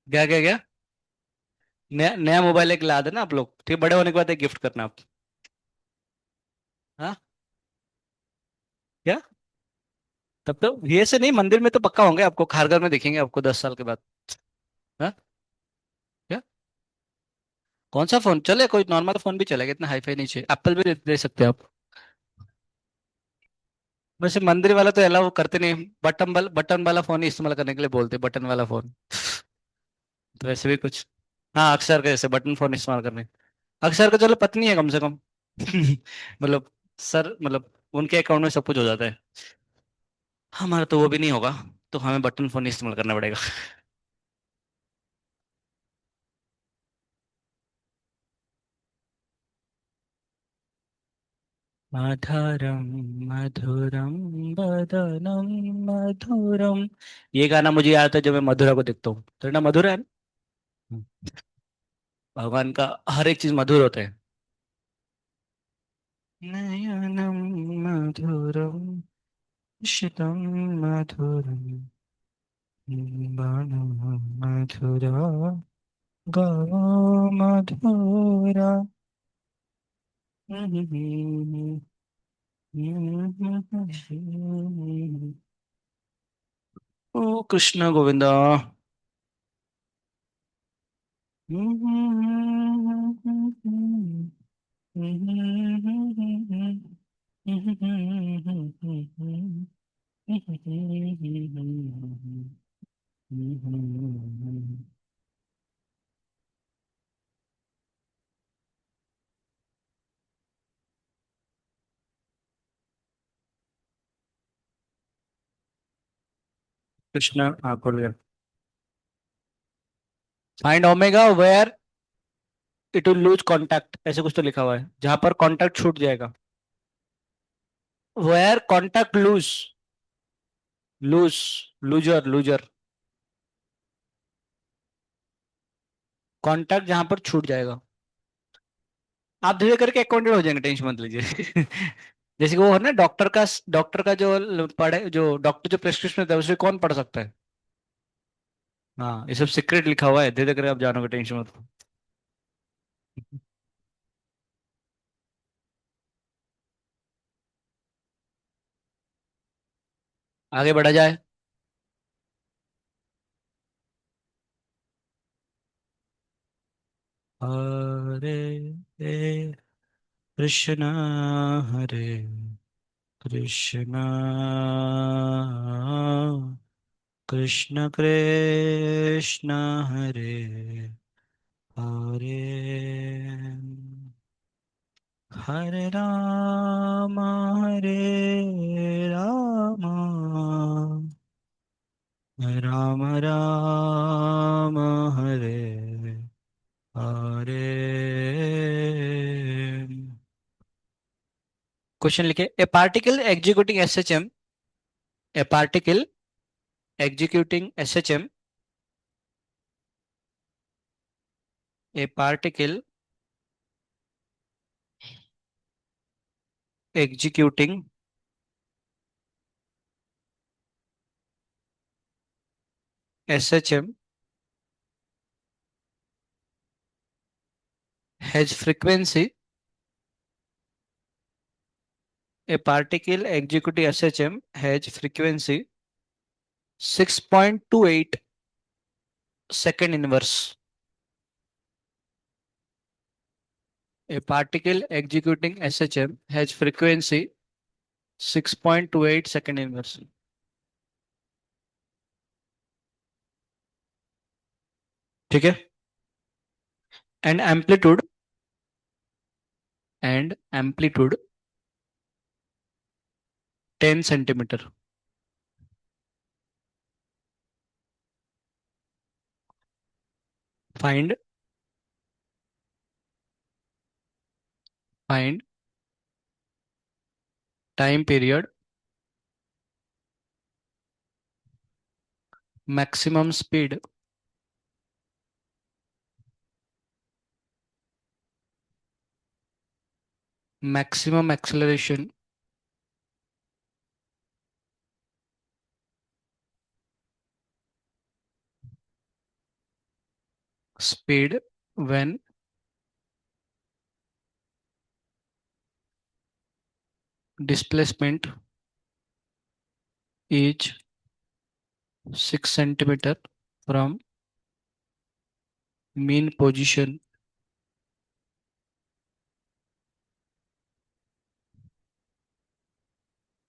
क्या क्या क्या? नया नया मोबाइल एक ला देना आप लोग, ठीक है? बड़े होने के बाद एक गिफ्ट करना आप। हाँ क्या? तब तो ये से नहीं, मंदिर में तो पक्का होंगे, आपको खारघर में दिखेंगे आपको 10 साल के बाद। हाँ क्या? कौन सा फोन चले? कोई नॉर्मल फोन भी चलेगा, इतना हाईफाई नहीं चाहिए। एप्पल भी दे सकते हैं आप। वैसे मंदिर वाला तो अलाउ करते नहीं। बटन वाला फोन ही इस्तेमाल करने के लिए बोलते हैं, बटन वाला फोन। तो वैसे भी कुछ। हाँ अक्षर का जैसे बटन फोन इस्तेमाल करने। अक्षर का चलो पत्नी है कम से कम। मतलब सर, मतलब उनके अकाउंट में सब कुछ हो जाता है। हमारा तो वो भी नहीं होगा, तो हमें बटन फोन इस्तेमाल करना पड़ेगा। मधुरम मधुरम बदनम मधुरम। ये गाना मुझे याद है जब मैं मधुरा को देखता हूँ, तो ना मधुरा है ना? भगवान का हर एक चीज मधुर होता है। नयनम मधुरम शीतम मधुरम बाणम मधुरा गो मधुरा। ओ कृष्ण गोविंदा। कृष्ण हाँ खोल गया। Find omega where it will lose contact, ऐसे कुछ तो लिखा हुआ है जहां पर कॉन्टैक्ट छूट जाएगा। Where contact lose, lose, loser loser. Contact जहां पर छूट जाएगा। आप धीरे करके अकाउंटेंट हो जाएंगे, टेंशन मत लीजिए। जैसे कि वो है ना डॉक्टर का जो पढ़े, जो डॉक्टर जो प्रेस्क्रिप्शन देता है उसे कौन पढ़ सकता है? हाँ ये सब सीक्रेट लिखा हुआ है, धीरे करके आप जानोगे, टेंशन मत लो। आगे बढ़ा जाए। हरे कृष्णा, हरे कृष्णा, कृष्ण कृष्ण हरे हरे, हरे राम हरे राम, राम राम हरे हरे। क्वेश्चन लिखे, ए particle executing SHM, A particle executing SHM A particle executing SHM has frequency. A particle executing SHM has frequency 6.28 second inverse. A particle executing SHM has frequency 6.28 second inverse. ठीक है. And amplitude 10 centimeter. Find time period, maximum speed, maximum acceleration, speed when displacement is 6 centimeter from mean position.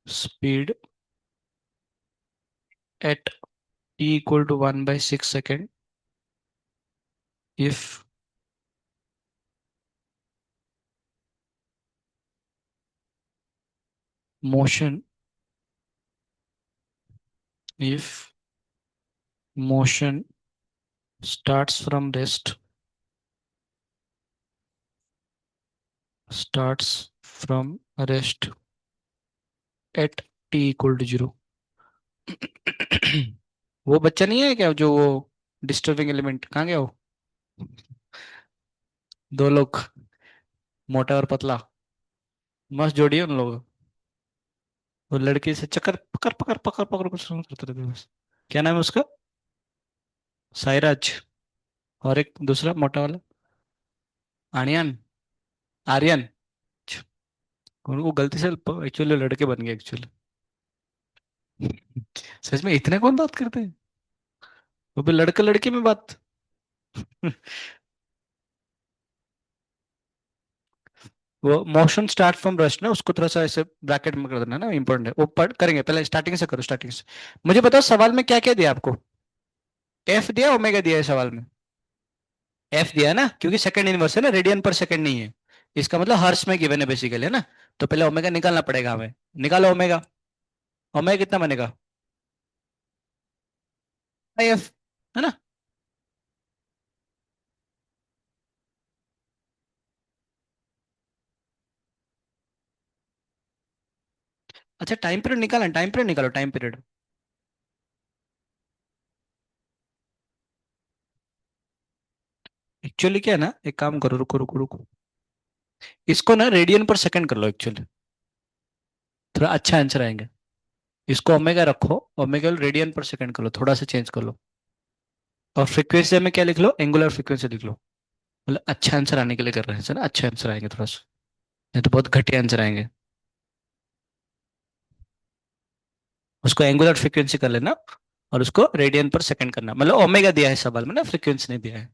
Speed at t equal to 1 by 6 second if motion if motion starts from rest at t equal to 0. वो बच्चा नहीं है क्या जो वो disturbing element कहाँ गया वो? दो लोग, मोटा और पतला, मस्त जोड़ी है उन लोगों. वो लड़की से चक्कर पकड़ पकड़ पकड़ पकड़ कुछ करते रहते हैं बस. क्या नाम है उसका? साइराज. और एक दूसरा मोटा वाला आर्यन. आर्यन. छ, उनको गलती से एक्चुअली लड़के बन गए एक्चुअली. सच में इतने कौन बात करते हैं? वो भी लड़का लड़की में बात. वो मोशन स्टार्ट फ्रॉम रस्ट ना, उसको थोड़ा सा ऐसे ब्रैकेट में कर देना ना, इंपॉर्टेंट है वो. पढ़ करेंगे, पहले स्टार्टिंग से करो, स्टार्टिंग से. मुझे बताओ सवाल में क्या क्या दिया आपको? एफ दिया, ओमेगा दिया है सवाल में? एफ दिया है ना, क्योंकि सेकंड इनवर्स है ना, रेडियन पर सेकंड नहीं है. इसका मतलब हर्ट्ज में गिवन है बेसिकली, है ना. तो पहले ओमेगा निकालना पड़ेगा हमें. निकालो ओमेगा. ओमेगा कितना बनेगा? एफ, है ना. अच्छा टाइम पीरियड निकालना, टाइम पीरियड निकालो, टाइम पीरियड. एक्चुअली क्या है ना, एक काम करो, रुको रुको रुको. इसको ना रेडियन पर सेकंड कर लो एक्चुअली, थोड़ा अच्छा आंसर आएंगे. इसको ओमेगा रखो, ओमेगा रेडियन पर सेकंड कर लो, थोड़ा सा चेंज कर लो. और फ्रीक्वेंसी में क्या लिख लो? एंगुलर फ्रीक्वेंसी लिख लो. मतलब अच्छा आंसर आने के लिए कर रहे हैं ना, अच्छे आंसर आएंगे थोड़ा सा. नहीं तो बहुत घटिया आंसर आएंगे. उसको एंगुलर फ्रीक्वेंसी कर लेना और उसको रेडियन पर सेकंड करना. मतलब ओमेगा दिया है सवाल में ना, फ्रीक्वेंसी नहीं दिया है.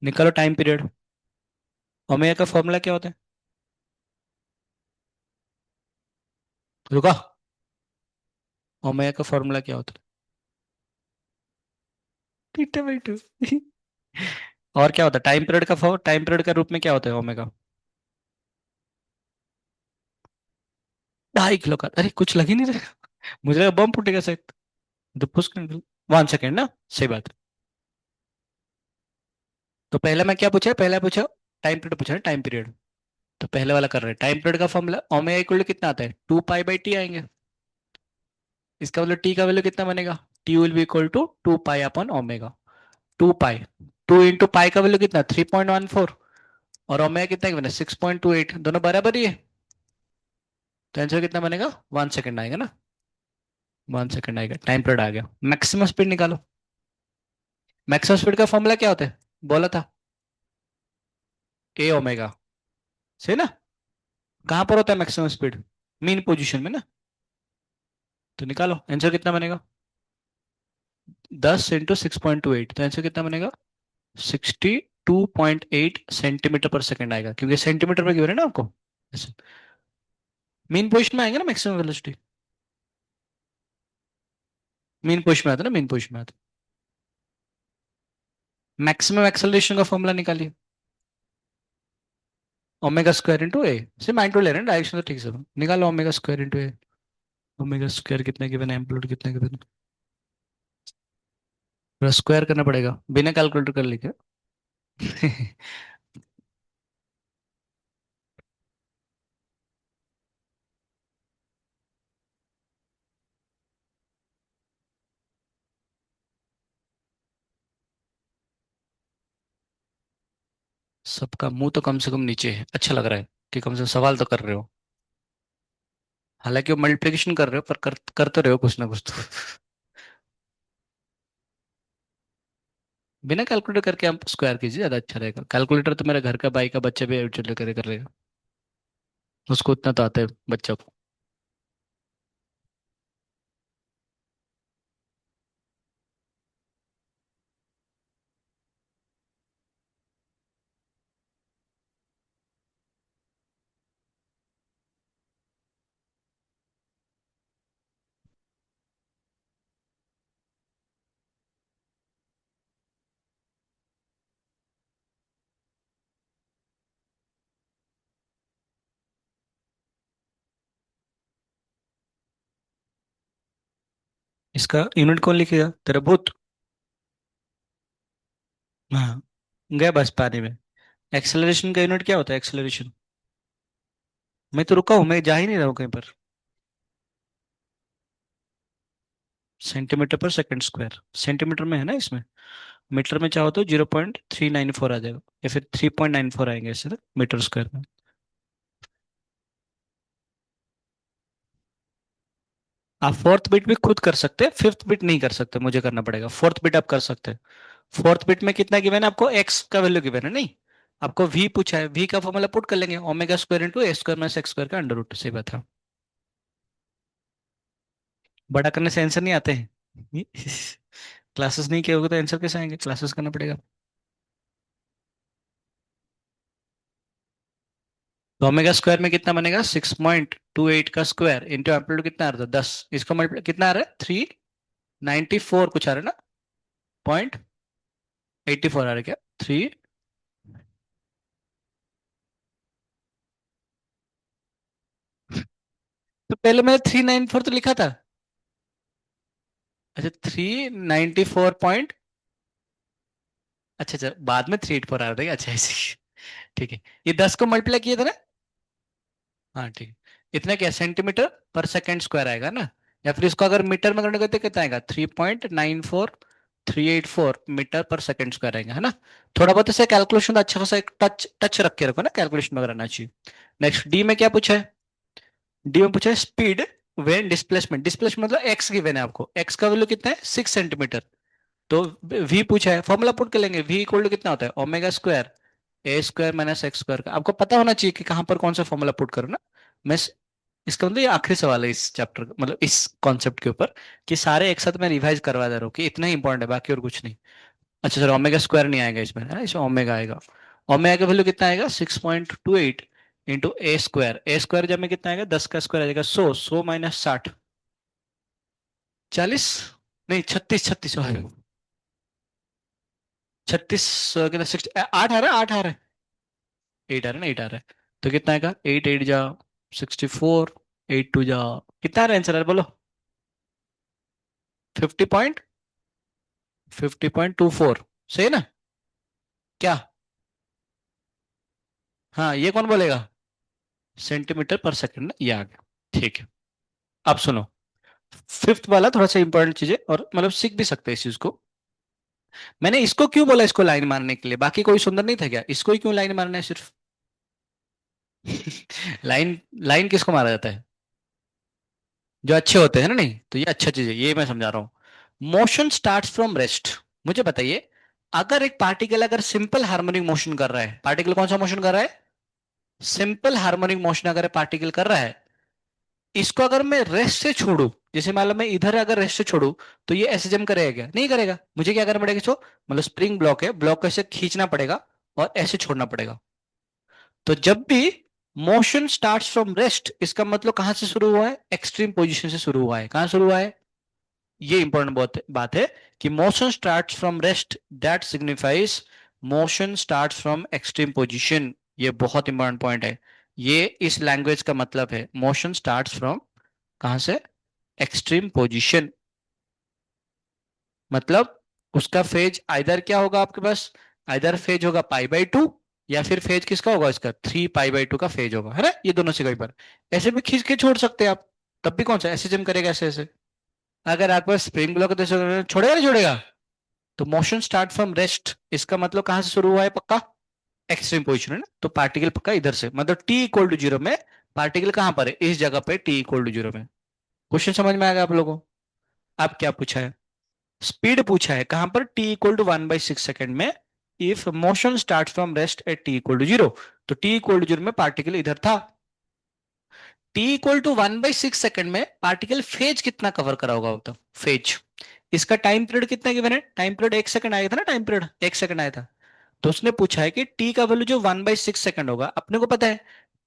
निकालो टाइम पीरियड. ओमेगा का फॉर्मूला क्या होता है? रुका. ओमेगा का फॉर्मूला क्या होता है? Theta by two. और क्या होता है टाइम पीरियड का टाइम पीरियड का रूप में क्या होता है ओमेगा? 2.5 किलो का. अरे कुछ लग ही नहीं रहा. मुझे लगा बम फूटेगा शायद. तो पुश कर. 1 सेकेंड ना, सही बात है. तो पहले मैं क्या पूछा, पहले पूछा टाइम पीरियड पूछा ना, टाइम पीरियड. तो पहले वाला कर रहे हैं. टाइम पीरियड का फॉर्मूला ओमेगा इक्वल टू कितना आता है? 2 पाई बाई टी आएंगे. इसका मतलब टी का वैल्यू कितना बनेगा? T will be equal to 2 pi upon omega. 2 pi, 2 into pi का वैल्यू कितना? 3.14। और ओमेगा कितना की बना? 6.28, दोनों बराबर ही है। तो आंसर कितना बनेगा? 1 सेकेंड आएगा ना। 1 सेकेंड आएगा, टाइम पीरियड आ गया। मैक्सिमम स्पीड निकालो। मैक्सिमम स्पीड का फॉर्मूला क्या होता है? बोला था, ए ओमेगा। सही ना? कहाँ पर होता है मैक्सिमम स्पीड? मीन पोजीशन में ना। तो निकालो आंसर कितना बनेगा। 10 × 6.28, तो आंसर कितना बनेगा? 62.8 सेंटीमीटर पर सेकेंड आएगा, क्योंकि सेंटीमीटर पर गिवन है ना आपको। मीन पोजीशन में आएंगे ना मैक्सिमम वेलोसिटी। मीन पोजीशन में आता है ना, मीन पोजीशन में आता है। मैक्सिमम एक्सेलरेशन का फॉर्मूला निकालिए। ओमेगा स्क्वायर इंटू ए। सिर्फ माइंड टू ले रहे हैं, डायरेक्शन तो ठीक से निकालो। ओमेगा स्क्वायर इंटू ए। ओमेगा स्क्वायर कितने गिवन है, एम्पलीट्यूड कितने गिवन है? पूरा स्क्वायर करना पड़ेगा, बिना कैलकुलेटर कर लिखे। सबका मुंह तो कम से कम नीचे है, अच्छा लग रहा है कि कम से कम सवाल तो कर रहे हो। हालांकि वो मल्टीप्लिकेशन कर रहे हो, पर कर तो रहे हो कुछ ना कुछ तो। बिना कैलकुलेटर करके आप स्क्वायर कीजिए, ज्यादा अच्छा रहेगा। कैलकुलेटर तो मेरे घर का भाई का बच्चा भी चले करे कर रहेगा। उसको उतना तो आता है बच्चा को। इसका यूनिट कौन लिखेगा? तेरा भूत। हाँ, गया बस पानी में। एक्सेलरेशन का यूनिट क्या होता है? एक्सेलरेशन। मैं तो रुका हूँ, मैं जा ही नहीं रहा हूँ कहीं पर। सेंटीमीटर पर सेकंड स्क्वायर, सेंटीमीटर में है ना इसमें। मीटर में चाहो तो 0.394 आ जाएगा, या फिर 3.94 आएंगे इससे ना मीटर स्क्वायर में। आप फोर्थ बिट भी खुद कर सकते हैं, फिफ्थ बिट नहीं कर सकते, मुझे करना पड़ेगा। फोर्थ बिट आप कर सकते हैं। फोर्थ बिट में कितना गिवन है आपको? एक्स का वैल्यू गिवन है नहीं। आपको वी पूछा है, वी का फॉर्मूला पुट कर लेंगे, ओमेगा स्क्वायर इंटू ए स्क्वायर माइनस एक्स स्क्वायर का अंडर रूट। सही बात है। बड़ा करने से आंसर नहीं आते हैं। क्लासेस नहीं किए होगे तो आंसर कैसे आएंगे? क्लासेस करना पड़ेगा। तो ओमेगा स्क्वायर में कितना बनेगा? 6.28 का स्क्वायर इंटू एम्पलीट्यूड कितना आ रहा था? 10। इसका मल्टीप्लाई कितना आ रहा है? 394 कुछ आ रहा है ना। 0.84 आ रहा है क्या? थ्री। तो पहले मैंने 394 तो लिखा था। अच्छा, 394 पॉइंट। अच्छा अच्छा, बाद में 384 आ रहा था। अच्छा ऐसे। ठीक है। ये 10 को मल्टीप्लाई किए थे ना। हाँ ठीक है। इतना क्या सेंटीमीटर पर सेकंड स्क्वायर आएगा ना। या फिर इसको अगर मीटर में करने को तो कितना आएगा? 3.94384 मीटर पर सेकंड स्क्वायर आएगा, है ना। थोड़ा बहुत ऐसे कैलकुलेशन अच्छा खासा एक टच टच रख के रखो ना, कैलकुलेशन वगैरह आना चाहिए। नेक्स्ट डी में क्या पूछा है? डी में पूछा है स्पीड वेन डिस्प्लेसमेंट। डिस्प्लेसमेंट मतलब एक्स गिवन है आपको, एक्स का वैल्यू कितना है? 6 सेंटीमीटर। तो वी पूछा है, फॉर्मूला पुट कर लेंगे। वी इक्वल टू कितना होता है? ओमेगा स्क्वायर ए स्क्वायर माइनस एक्स स्क्वायर का। आपको पता होना चाहिए कि कहाँ पर कौन सा फॉर्मूला पुट करो ना। मैं इसका मतलब ये आखिरी सवाल है इस चैप्टर, मतलब इस कॉन्सेप्ट के ऊपर, कि सारे एक साथ मैं रिवाइज करवा दे रहा हूँ कि इतना ही इंपॉर्टेंट है, बाकी और कुछ नहीं। अच्छा सर, ओमेगा स्क्वायर नहीं आएगा इसमें, है ना, इसमें ओमेगा आएगा। ओमेगा का वैल्यू कितना आएगा? 6.28 इंटू ए स्क्वायर। ए स्क्वायर जब में कितना आएगा? 10 का स्क्वायर आ जाएगा 100, 100 - 60। 40, नहीं 36, 36 36 कितना? 60, 8 आ रहा है, 8 आ रहा है। 8 आ रहा है ना, 8 आ रहा है। तो कितना आएगा? 8 8 जा 64, 8 2 जा कितना आ रहा है आंसर बोलो? 50.24। सही है ना? क्या? हाँ, ये कौन बोलेगा? सेंटीमीटर पर सेकंड ना, ये आ गया। ठीक है। अब सुनो, फिफ्थ वाला थोड़ा सा इंपॉर्टेंट चीज है, और मतलब सीख भी सकते हैं इस चीज को। मैंने इसको क्यों बोला इसको लाइन मारने के लिए, बाकी कोई सुंदर नहीं था क्या, इसको ही क्यों लाइन मारना है सिर्फ? लाइन, लाइन किसको मारा जाता है? जो अच्छे होते हैं ना, नहीं तो ये अच्छा चीज है, ये मैं समझा रहा हूँ। Motion start from rest. मुझे बताइए, अगर एक पार्टिकल अगर सिंपल हार्मोनिक मोशन कर रहा है, पार्टिकल कौन सा मोशन कर रहा है? सिंपल हार्मोनिक मोशन अगर पार्टिकल कर रहा है, इसको अगर मैं रेस्ट से छोड़ू, जैसे मान लो मैं इधर अगर रेस्ट से छोड़ू, तो ये ऐसे जम करेगा क्या? नहीं करेगा। मुझे क्या करना पड़ेगा इसको, मतलब स्प्रिंग ब्लॉक है, ब्लॉक को ऐसे खींचना पड़ेगा और ऐसे छोड़ना पड़ेगा। तो जब भी मोशन स्टार्ट्स फ्रॉम रेस्ट, इसका मतलब कहां से शुरू हुआ है? एक्सट्रीम पोजीशन से शुरू हुआ है। कहां शुरू हुआ है? ये इंपॉर्टेंट बात है कि motion starts from rest, that signifies motion starts from extreme position. ये बहुत इंपॉर्टेंट पॉइंट है। ये इस लैंग्वेज का मतलब है, मोशन स्टार्ट्स फ्रॉम कहां से? Extreme position. मतलब उसका फेज आइदर क्या होगा आपके पास? आइदर फेज होगा पाई बाई 2, या फिर फेज किसका होगा इसका? 3 पाई बाई 2 का फेज होगा, है ना? ये दोनों से कहीं पर ऐसे भी खींच के छोड़ सकते हैं आप। तब भी कौन सा ऐसे जम करेगा, ऐसे ऐसे। अगर आपके पास स्प्रिंग ब्लॉक है तो छोड़ेगा नहीं छोड़ेगा? तो मोशन स्टार्ट फ्रॉम रेस्ट, इसका मतलब कहां से शुरू हुआ है पक्का? एक्सट्रीम पोजिशन, है ना? तो पार्टिकल पक्का इधर से, मतलब t=0 में पार्टिकल कहां पर है? इस जगह पे t=0 में। क्वेश्चन समझ में आ गया आप लोगों को? अब क्या पूछा है? स्पीड पूछा है, कहां पर? t=1/6 सेकेंड में। If motion start from rest at t=0, तो t=0 में पार्टिकल इधर था। t=1/6 सेकेंड में पार्टिकल फेज कितना कवर करा होगा, मतलब फेज। इसका टाइम पीरियड कितना गिवन है? टाइम पीरियड 1 सेकंड आया था ना, टाइम पीरियड 1 सेकंड आया था। तो उसने पूछा है कि टी का वैल्यू जो 1/6 सेकंड होगा, अपने को पता है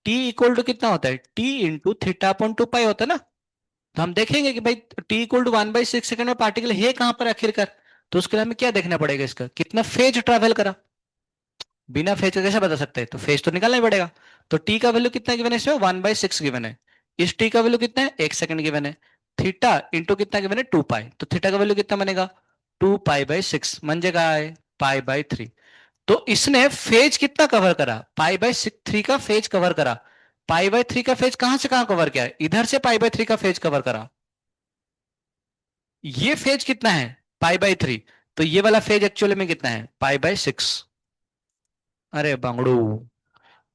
टी इक्वल टू कितना होता है? टी इंटू थीटा अपॉन 2 पाई होता है ना। तो हम देखेंगे कि भाई टी इक्वल टू 1/6 सेकंड में पार्टिकल है कहां पर आखिरकार। तो उसके लिए हमें क्या देखना पड़ेगा, इसका कितना फेज ट्रैवल करा। बिना फेज का कैसे बता सकते हैं? तो फेज तो निकालना ही पड़ेगा। तो टी का वैल्यू कितना गिवन है इसमें? 1/6 गिवन है। इस टी का वैल्यू कितना है? 1 सेकंड गिवन है। थीटा इंटू कितना गिवन है? 2 पाई। तो थीटा का वैल्यू कितना बनेगा? 2 पाई बाई 6 मन जगह है पाई बाई 3। तो इसने फेज कितना कवर करा? पाई बाई 3 का फेज कवर करा। पाई बाई 3 का फेज कहां से कहां कवर किया है? इधर से पाई बाई 3 का फेज कवर करा। ये फेज कितना है? Pi by 3। तो ये वाला फेज एक्चुअली में कितना है? Pi by 6। अरे बांगड़ू,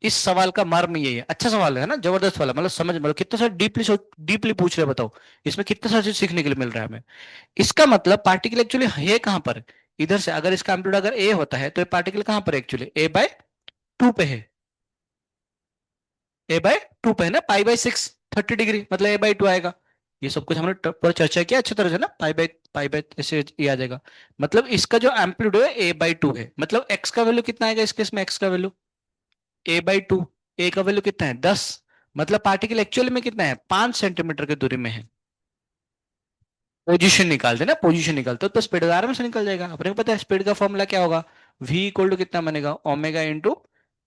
इस सवाल का मर्म यही है। अच्छा सवाल है ना, जबरदस्त वाला, मतलब समझ, मतलब कितना सारा डीपली डीपली पूछ रहे हैं, बताओ। इसमें कितना सारा चीज सीखने के लिए मिल रहा है हमें। इसका मतलब पार्टिकल एक्चुअली है कहां पर? इधर से अगर इसका एम्पलीट्यूड अगर ए होता है, तो ये पार्टिकल कहां पर एक्चुअली? A/2 पे है। A/2 पे है ना, पाई बाई 6 30 डिग्री, मतलब A/2 आएगा। ये सब कुछ हमने पर चर्चा किया अच्छी तरह से ना, पाई बाई ऐसे ये आ जाएगा। मतलब इसका जो एम्पलीट्यूड है A/2 है, मतलब एक्स का वैल्यू कितना आएगा इस केस में? एक्स का वैल्यू A/2, ए का वैल्यू कितना है? 10। मतलब पार्टिकल एक्चुअली में कितना है? 5 सेंटीमीटर की दूरी में है। पोजीशन निकालते ना, पोजीशन निकालते तो स्पीड आराम से निकल जाएगा। अपने को पता है स्पीड का फॉर्मूला क्या होगा? v इक्वल टू कितना बनेगा? ओमेगा इंटू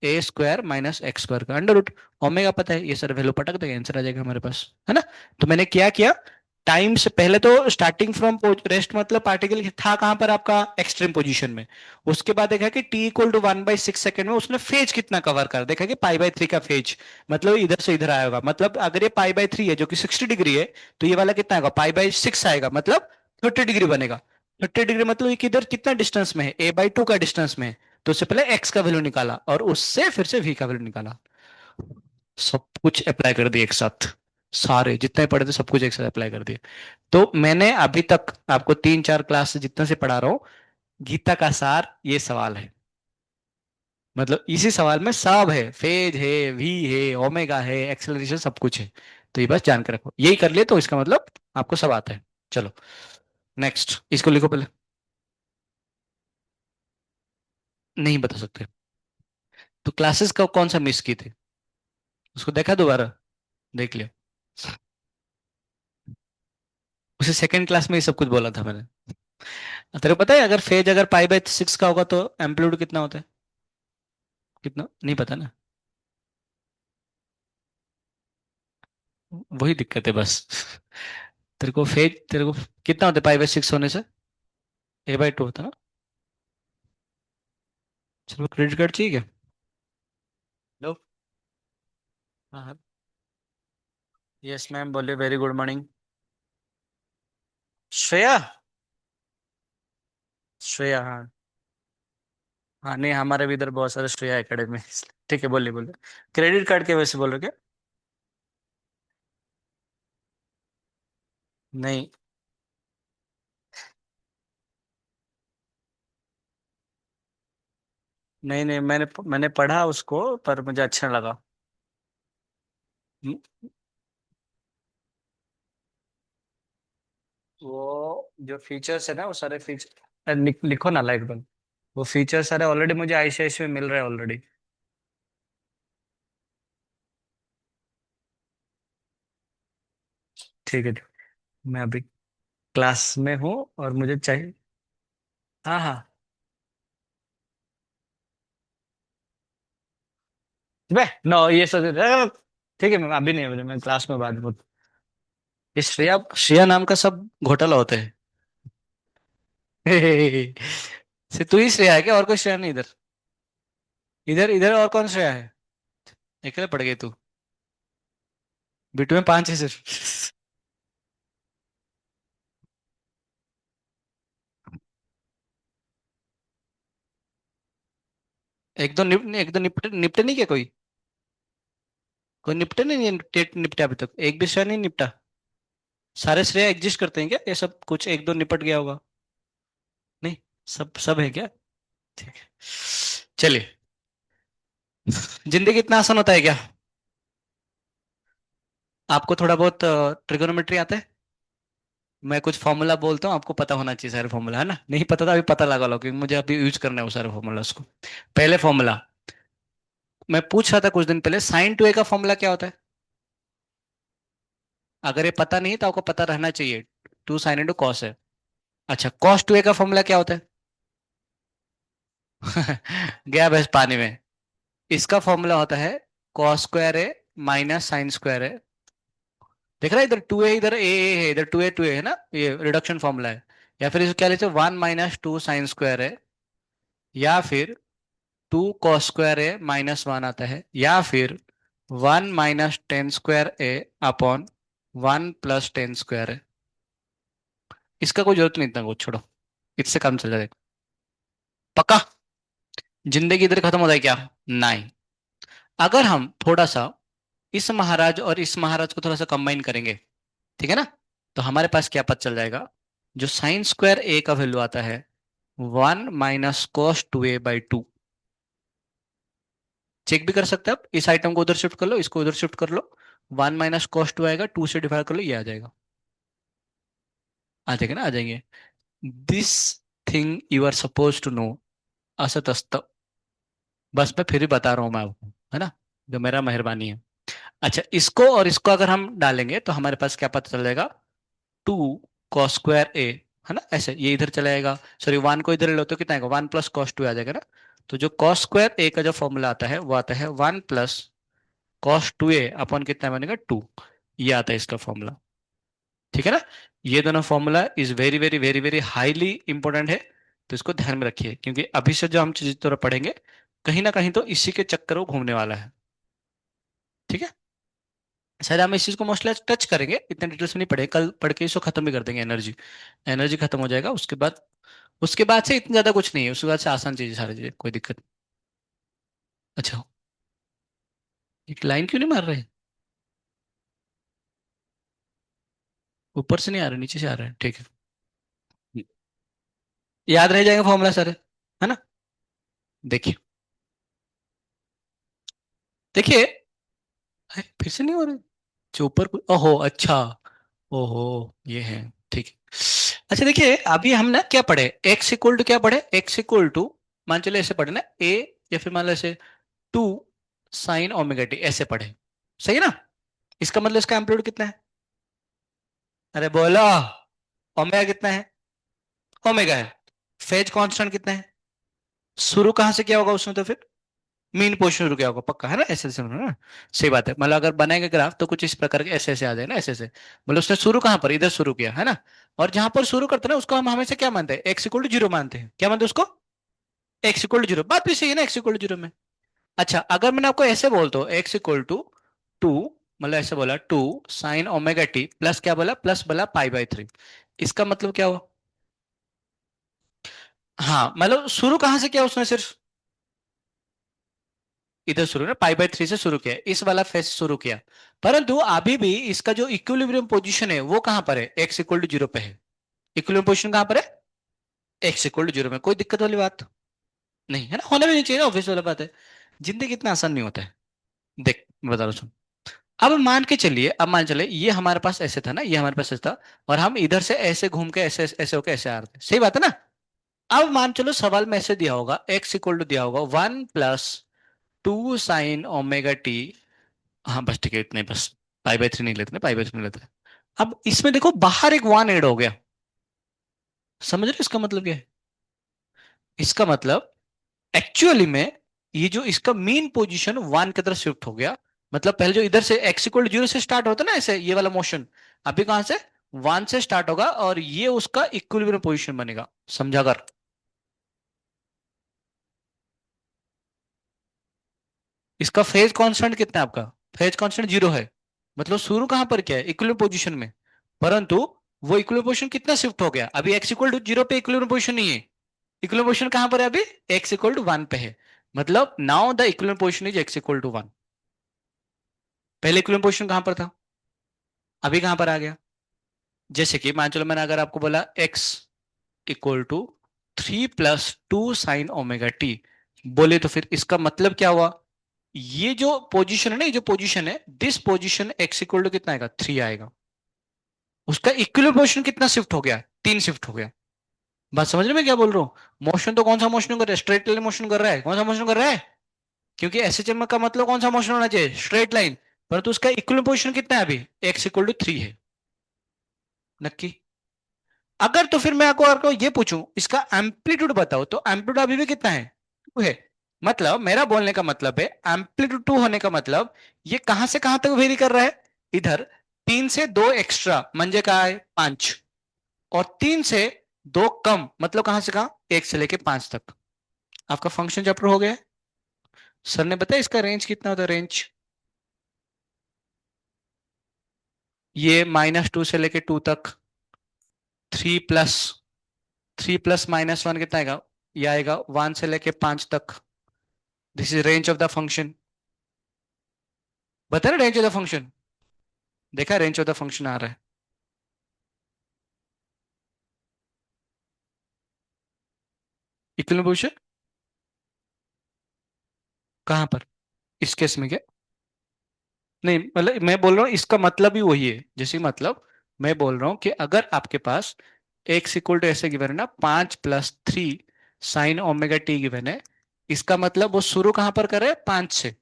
a² - x² का अंडर रूट। ओमेगा पता है, ये सर वैल्यू पटक देगा, आंसर आ जाएगा हमारे पास, है ना? तो मैंने क्या किया, टाइम से पहले तो स्टार्टिंग फ्रॉम रेस्ट, मतलब पार्टिकल था कहां पर आपका? एक्सट्रीम पोजीशन में। उसके बाद देखा कि t=1/6 सेकंड में उसने फेज कितना कवर कर, देखा कि पाई बाई 3 का फेज, मतलब इधर से इधर आया होगा। मतलब अगर ये पाई बाई 3 है जो कि 60 डिग्री है, तो ये वाला कितना आएगा? पाई बाई 6 आएगा, मतलब 30 डिग्री बनेगा। 30 डिग्री मतलब ये किधर कितना डिस्टेंस में है? A/2 का डिस्टेंस में है। तो उससे पहले एक्स का वैल्यू निकाला और उससे फिर से वी का वैल्यू निकाला। सब कुछ अप्लाई कर दिए एक साथ, सारे जितने पढ़े थे सब कुछ एक साथ अप्लाई कर दिए। तो मैंने अभी तक आपको 3 4 क्लास से जितना से पढ़ा रहा हूँ, गीता का सार ये सवाल है। मतलब इसी सवाल में सब है, फेज है, वी है, ओमेगा है, एक्सेलरेशन, सब कुछ है। तो ये बस जान के रखो, यही कर लिए तो इसका मतलब आपको सब आता है। चलो नेक्स्ट, इसको लिखो पहले। नहीं बता सकते। तो क्लासेस का कौन सा मिस की थी? उसको देखा दोबारा? देख लिया। उसे सेकंड क्लास में ही सब कुछ बोला था मैंने। तेरे को पता है अगर फेज अगर पाई बाई 6 का होगा तो एम्पलीट्यूड कितना होता है? कितना नहीं पता ना? वही दिक्कत है बस। तेरे को कितना होता है पाई बाई 6 होने से? A/2 होता है ना? चलो क्रेडिट कार्ड चाहिए क्या? लो। हाँ हाँ। यस मैम, बोलिए, very good morning. Shreya. Shreya, हाँ। हाँ नहीं, हमारे भी इधर बहुत सारे श्रेया एकेडमी। ठीक है, बोलिए बोलिए। क्रेडिट कार्ड के वैसे बोल रहे क्या? नहीं नहीं नहीं, मैंने पढ़ा उसको, पर मुझे अच्छा लगा। हम्म, वो जो फीचर्स है ना, वो सारे फीचर लिखो ना लाइट बंद। वो फीचर सारे ऑलरेडी मुझे आईसीआईसी में मिल रहे हैं ऑलरेडी। ठीक है, ठीक। मैं अभी क्लास में हूँ और मुझे चाहिए। हाँ हाँ। बे नो, ये सब ठीक है, मैं अभी नहीं, मैं क्लास में बात बोल। ये श्रेया, श्रेया नाम का सब घोटाला होता है। से तू ही श्रेया है क्या, और कोई श्रेया नहीं इधर? इधर इधर और कौन श्रेया है? अकेले पड़ गई तू? बिटू में पांच है सिर्फ। एक दो निपटे निपटे नहीं क्या कोई? कोई निपटे नहीं, निपटा अभी तक एक भी श्रेया नहीं निपटा? सारे श्रेया एग्जिस्ट करते हैं क्या, ये सब कुछ एक दो निपट गया होगा? नहीं, सब सब है क्या? ठीक है, चलिए। जिंदगी इतना आसान होता है क्या? आपको थोड़ा बहुत ट्रिगोनोमेट्री आता है? मैं कुछ फॉर्मूला बोलता हूँ, आपको पता होना चाहिए सारे फॉर्मूला, है ना? नहीं पता था, अभी पता लगा लो, क्योंकि मुझे अभी यूज करना है वो सारे फॉर्मूला उसको। पहले फॉर्मूला, मैं पूछ रहा था कुछ दिन पहले, साइन टू ए का फॉर्मूला क्या होता है? अगर ये पता नहीं तो आपको पता रहना चाहिए। टू साइन इंटू कॉस है। अच्छा, कॉस टू ए का फॉर्मूला क्या होता है? गया भैंस पानी में। इसका फॉर्मूला होता है cos square A minus sine square ए। देख रहा है, इधर टू ए, इधर ए है, इधर टू ए है ना, ये रिडक्शन फॉर्मूला है। या फिर इसको क्या लेते हैं, one minus two sine square है। या फिर two cos square A minus one आता है। या फिर one minus tan square A upon one plus tan square है। इसका कोई जरूरत नहीं, इतना कुछ छोड़ो, इससे काम चल जाएगा। पक्का? जिंदगी इधर खत्म होता है क्या? नहीं। अगर हम थोड़ा सा इस महाराज और इस महाराज को थोड़ा सा कंबाइन करेंगे, ठीक है ना, तो हमारे पास क्या पता चल जाएगा? जो साइन स्क्वायर ए का वैल्यू आता है, one minus cos two A by two. Check भी कर सकते हैं आप, इस आइटम को उधर शिफ्ट कर लो, इसको उधर शिफ्ट कर लो। वन माइनस कॉस टू आएगा, टू से डिवाइड कर लो, ये आ जाएगा। आ जाएगा ना, आ जाएंगे। This thing you are supposed to know, असत अस्त। बस मैं फिर भी बता रहा हूँ मैं आपको, है ना, जो मेरा मेहरबानी है। अच्छा, इसको और इसको अगर हम डालेंगे तो हमारे पास क्या पता चल जाएगा? टू कॉस स्क्वायर ए, है ना, ऐसे ये इधर चला जाएगा। सॉरी, वन को इधर ले लो तो कितना आएगा, वन प्लस कॉस टू आ जाएगा ना। तो जो कॉस स्क्वायर ए का जो फॉर्मूला आता है वो आता है वन प्लस कॉस टू ए अपॉन कितना बनेगा, टू। ये आता है इसका फॉर्मूला। ठीक है ना? ये दोनों formula is very very very very highly important है। तो इसको ध्यान में रखिए, क्योंकि अभी से जो हम चीज थोड़ा पढ़ेंगे, कहीं ना कहीं तो इसी के चक्कर वो घूमने वाला है। ठीक है? शायद हम इस चीज को मोस्टली टच करेंगे, इतने डिटेल्स में नहीं पढ़े, कल पढ़ के इसको खत्म भी कर देंगे। एनर्जी, एनर्जी खत्म हो जाएगा उसके बाद। उसके बाद से इतना ज्यादा कुछ नहीं है, उसके बाद से आसान चीज है, सारी चीजें, कोई दिक्कत। अच्छा, एक लाइन क्यों नहीं मार रहे? ऊपर से नहीं आ रहे, नीचे से आ रहे हैं, ठीक है। याद रह जाएगा फॉर्मूला सारे, है ना? देखिए, देखिए। फिर से नहीं हो रहे? जो ऊपर ओहो, अच्छा। ओहो, ये है। ठीक है। अच्छा देखिए, अभी हम ना क्या पढ़े, एक्स इक्वल टू क्या पढ़े, एक्स इक्वल टू, मान चलो ऐसे पढ़े ना, ए, या फिर मान लो ऐसे टू साइन ओमेगा टी, ऐसे पढ़े। सही है ना? इसका मतलब इसका एम्पलीट्यूड कितना है? अरे बोलो, ओमेगा कितना है? ओमेगा है। फेज कांस्टेंट कितना है? शुरू कहाँ से किया होगा उसने तो फिर? मीन पोजीशन शुरू किया होगा, पक्का है ना, ऐसे ऐसे ना। सही बात है, मतलब अगर बनाएंगे ग्राफ तो कुछ इस प्रकार के ऐसे ऐसे आ जाए ना, ऐसे ऐसे। मतलब उसने शुरू कहाँ पर, इधर शुरू किया है ना। और जहां पर शुरू करते हैं ना, उसको हम हमेशा क्या मानते हैं, एक्स इक्वल टू जीरो मानते हैं। क्या मानते हैं उसको? एक्स इक्वल टू जीरो, बात भी सही है ना, एक्स इक्वल टू जीरो में। अच्छा, अगर मैंने आपको ऐसे बोलता हूँ एक्स इक्वल टू टू, मतलब ऐसे बोला two sine omega T plus क्या बोला, प्लस बोला पाई बाई थ्री। इसका मतलब क्या हुआ? हाँ मतलब शुरू कहाँ से किया उसने, सिर्फ इधर शुरू ना, पाई/3 से शुरू किया, इस वाला फेज शुरू किया। परंतु अभी भी इसका जो इक्विलिब्रियम पोजीशन है वो कहां पर है? एक्स इक्वल टू जीरो पे है। इक्विलिब्रियम पोजीशन कहां पर है? एक्स इक्वल टू जीरो में। कोई दिक्कत वाली बात नहीं है ना, होना भी नहीं चाहिए ना, ऑब्वियस वाला बात है। जिंदगी इतना आसान नहीं होता है। देख मैं बता रहा हूँ, सुन। अब मान के चलिए, अब मान चले ये हमारे पास ऐसे था ना, ये हमारे पास ऐसे था, और हम इधर से ऐसे घूम के ऐसे ऐसे होके ऐसे आ रहे थे, सही बात है ना। अब मान चलो सवाल में ऐसे दिया होगा, एक्स इक्वल टू दिया होगा 1 + 2 sin ओमेगा टी। हाँ बस ठीक है, इतने बस। पाई/3 नहीं लेते ना, पाई/3 नहीं लेते। अब इसमें देखो बाहर एक वन ऐड हो गया। समझ रहे हो इसका मतलब क्या है? इसका मतलब एक्चुअली में ये जो इसका मीन पोजीशन वन की तरफ शिफ्ट हो गया। मतलब पहले जो इधर से एक्स इक्वल जीरो से स्टार्ट होता है ना ऐसे, ये वाला मोशन अभी कहां से? वन से स्टार्ट होगा और ये उसका इक्विलिब्रियम पोजीशन बनेगा। समझा कर? इसका फेज कांस्टेंट कितना है आपका? फेज कांस्टेंट जीरो है। मतलब शुरू कहां पर किया है? इक्विलिब्रियम पोजीशन में। परंतु वो इक्विलिब्रियम पोजीशन कितना शिफ्ट हो गया? अभी एक्स इक्वल टू जीरो पे इक्विलिब्रियम पोजीशन नहीं है। इक्विलिब्रियम पोजीशन कहां पर है अभी? एक्स इक्वल टू वन पे है। मतलब now the equilibrium position is x equal to one. पहले इक्विलिब्रियम पोजीशन कहां पर था? अभी कहां पर आ गया? जैसे कि मान चलो मैंने अगर आपको बोला x equal to 3 + 2 sin omega T, बोले तो फिर इसका मतलब क्या हुआ? ये जो पोजीशन है ना, ये जो पोजीशन है, this position x equal to कितना आएगा? 3 आएगा। उसका इक्विलिब्रियम पोजीशन कितना शिफ्ट हो गया? 3 शिफ्ट हो गया। बात समझ रहे मैं क्या बोल रहा हूँ? मोशन तो कौन सा मोशन कर रहा है? स्ट्रेट लाइन मोशन कर रहा है। कौन सा मोशन कर रहा है? क्योंकि एसएचएम का मतलब कौन सा मोशन होना चाहिए? Straight line. परंतु उसका इक्विलिब्रियम पोजीशन कितना है अभी? एक्स इक्वल टू 3 है। नक्की? अगर तो फिर मैं आपको ये पूछूं इसका एम्पलीट्यूड बताओ, तो एम्पलीट्यूड अभी भी कितना है? 2 है। मतलब मेरा बोलने का मतलब है एम्पलीट्यूड 2 होने का मतलब ये कहां से कहां तक वेरी कर रहा है? इधर 3 से 2 एक्स्ट्रा म्हणजे का है 5, और 3 से 2 कम मतलब कहां से कहां? 1 से लेके 5 तक। आपका फंक्शन चैप्टर हो गया है। सर ने बताया इसका रेंज कितना होता है? रेंज ये -2 से लेके 2 तक। 3 + 3 + -1 कितना आएगा? ये आएगा 1 से लेके 5 तक। This is range of the function. बता ना रेंज ऑफ द फंक्शन। देखा रेंज ऑफ द फंक्शन आ रहा है। इक्विलिब्रियम पोजीशन कहां पर? इस केस में क्या? नहीं मतलब मैं बोल रहा हूँ इसका मतलब ही वही है, जैसे मतलब मैं बोल रहा हूँ कि अगर आपके पास एक्स इक्वल टू ऐसे गिवन है ना, 5 + 3 sin ओमेगा टी गिवन है, इसका मतलब वो शुरू कहां पर करे? 5 से।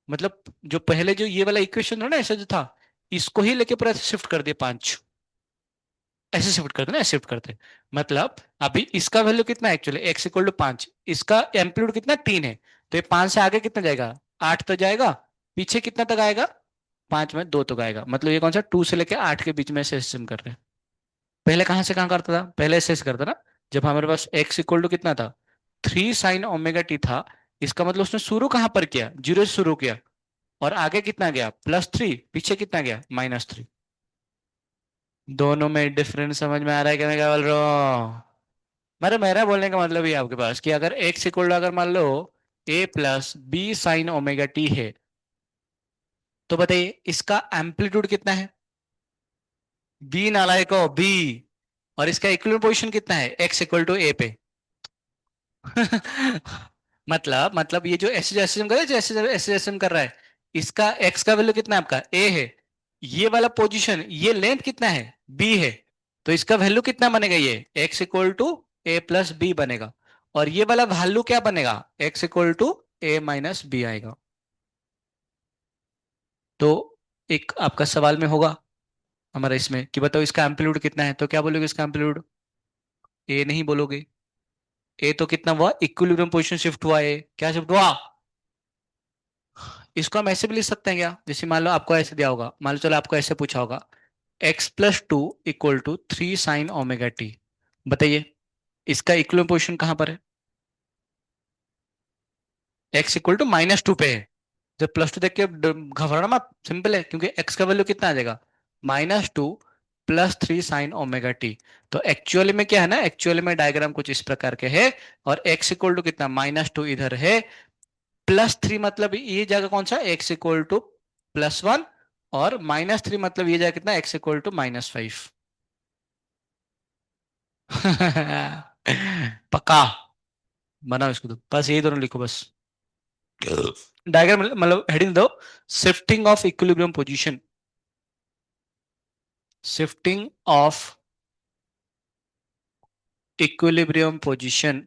मतलब जो पहले जो ये वाला इक्वेशन था ना ऐसे जो था, इसको ही लेके पूरा शिफ्ट कर दिया 5। ऐसे शिफ्ट करते ना, ऐसे शिफ्ट करते। मतलब अभी इसका वैल्यू कितना है एक्चुअली? एक्स इक्वल टू 5, इसका एम्पलीट्यूड कितना? 3 है। तो ये 5 से आगे कितना जाएगा? 8 तक जाएगा। पीछे कितना तक आएगा? 5 में 2 तक आएगा। मतलब ये कौन सा 2 से लेके 8 के बीच में ऐसे सिस्टम कर रहे हैं। पहले कहां से कहां करता था? पहले ऐसे ऐसे करता ना, जब हमारे पास एक्स इक्वल टू कितना था? 3 sin ओमेगा टी था। इसका मतलब उसने शुरू कहां पर किया? जीरो से शुरू किया। और आगे कितना गया? +3। पीछे कितना गया? -3। दोनों में डिफरेंस समझ में आ रहा है कि मैं क्या बोल रहा हूँ? मतलब मेरा बोलने का मतलब ये आपके पास कि अगर एक्स इक्वल अगर मान लो A + B sin omega T है, तो बताइए इसका एम्पलीट्यूड कितना है? बी नालायको, बी। और इसका इक्विलिब्रियम पोजीशन कितना है? एक्स इक्वल टू ए पे। मतलब ये जो ऐसे जैसे कर रहा है, जैसे ऐसे जैसे कर रहा है, इसका एक्स का वैल्यू कितना है आपका? ए है। ये वाला पोजीशन, ये लेंथ कितना है? बी है। तो इसका वैल्यू कितना बनेगा? ये x equal to A + B बनेगा। और ये वाला वैल्यू क्या बनेगा? X equal to A - B आएगा। तो एक आपका सवाल में होगा हमारा इसमें कि बताओ इसका एम्पलीट्यूड कितना है, तो क्या बोलोगे इसका एम्पलीट्यूड? ए नहीं बोलोगे। ए तो कितना हुआ? इक्विलिब्रियम पोजीशन शिफ्ट हुआ है। क्या शिफ्ट हुआ? इसको हम ऐसे भी लिख सकते हैं क्या? जैसे मान लो आपको ऐसे दिया होगा, मान लो चलो आपको ऐसे पूछा होगा, x + 2 = 3 sin ओमेगा टी। बताइए इसका इक्विलिब्रियम पोजीशन कहां पर है? एक्स इक्वल टू -2 पे है। जब +2 देख के घबराना मत, सिंपल है, क्योंकि एक्स का वैल्यू कितना आ जाएगा? -2 +3 sin ω t। तो एक्चुअली में क्या है ना, एक्चुअली में डायग्राम कुछ इस प्रकार के है, और x इक्वल टू कितना -2 इधर है, +3 मतलब ये जगह कौन सा, x इक्वल टू +1, और -3 मतलब ये जगह कितना, x इक्वल टू -5। पक्का बनाओ इसको, तो बस यही दोनों लिखो बस। डायग्राम मतलब हेडिंग दो, shifting of equilibrium position, shifting of equilibrium position,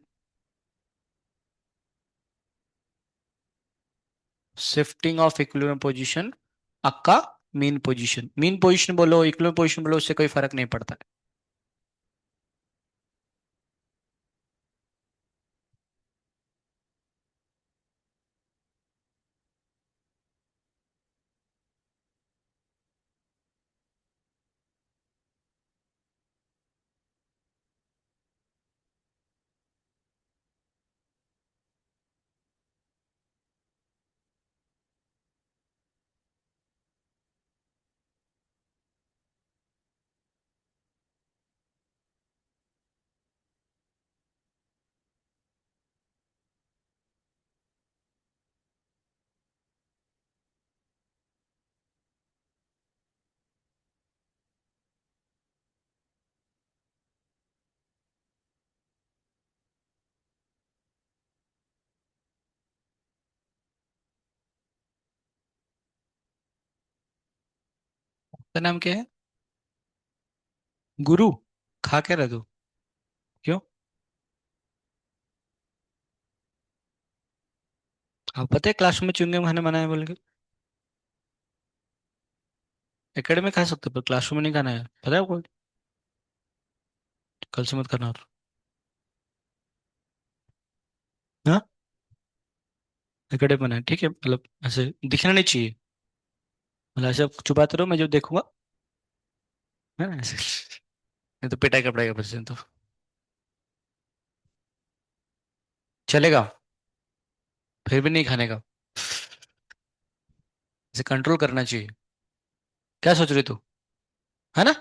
shifting of equilibrium position, अक्का मीन पोजीशन, मीन पोजीशन बोलो इक्विलिब्रियम पोजीशन बोलो, उससे कोई फर्क नहीं पड़ता है। तेरा नाम क्या है? गुरु? खा के रह तू? क्यों? आप पता है क्लासरूम में च्युइंगम खाने मना है बोल के? एकेडमी में खा सकते हो पर क्लासरूम में नहीं खाना है, पता है आपको? कल से मत खाना और। हाँ, एकेडमी में मना है, ठीक है, मतलब ऐसे दिखना नहीं चाहिए, मतलब ऐसे छुपाते रहो, मैं जो देखूंगा है ना ऐसे। नहीं तो पिटाई का पड़ेगा बस तो। चलेगा? फिर भी नहीं खाने का? इसे कंट्रोल करना चाहिए। क्या सोच रही तू? है ना?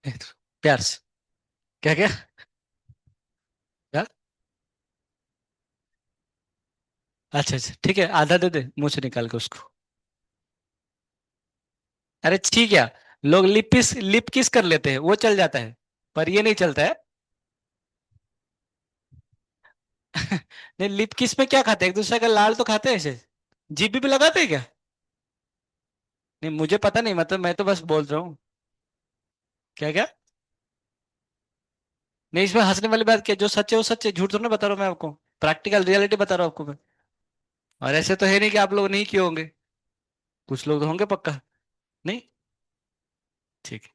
ए, प्यार से। क्या क्या क्या? अच्छा अच्छा ठीक है, आधा दे दे मुंह से निकाल के उसको। अरे ठीक है, लोग लिप किस कर लेते हैं, वो चल जाता है, पर ये नहीं चलता है। नहीं, लिप किस में क्या खाते हैं, एक दूसरे का लाल तो खाते हैं ऐसे, जीभ भी लगाते हैं क्या? नहीं मुझे पता नहीं, मतलब मैं तो बस बोल रहा हूँ। क्या क्या? नहीं, इसमें हंसने वाली बात क्या, जो सच है वो सच है, झूठ थोड़ा ना बता रहा हूँ मैं आपको, प्रैक्टिकल रियलिटी बता रहा हूँ आपको मैं। और ऐसे तो है नहीं कि आप लोग नहीं किए होंगे, कुछ लोग तो होंगे पक्का। नहीं? ठीक है।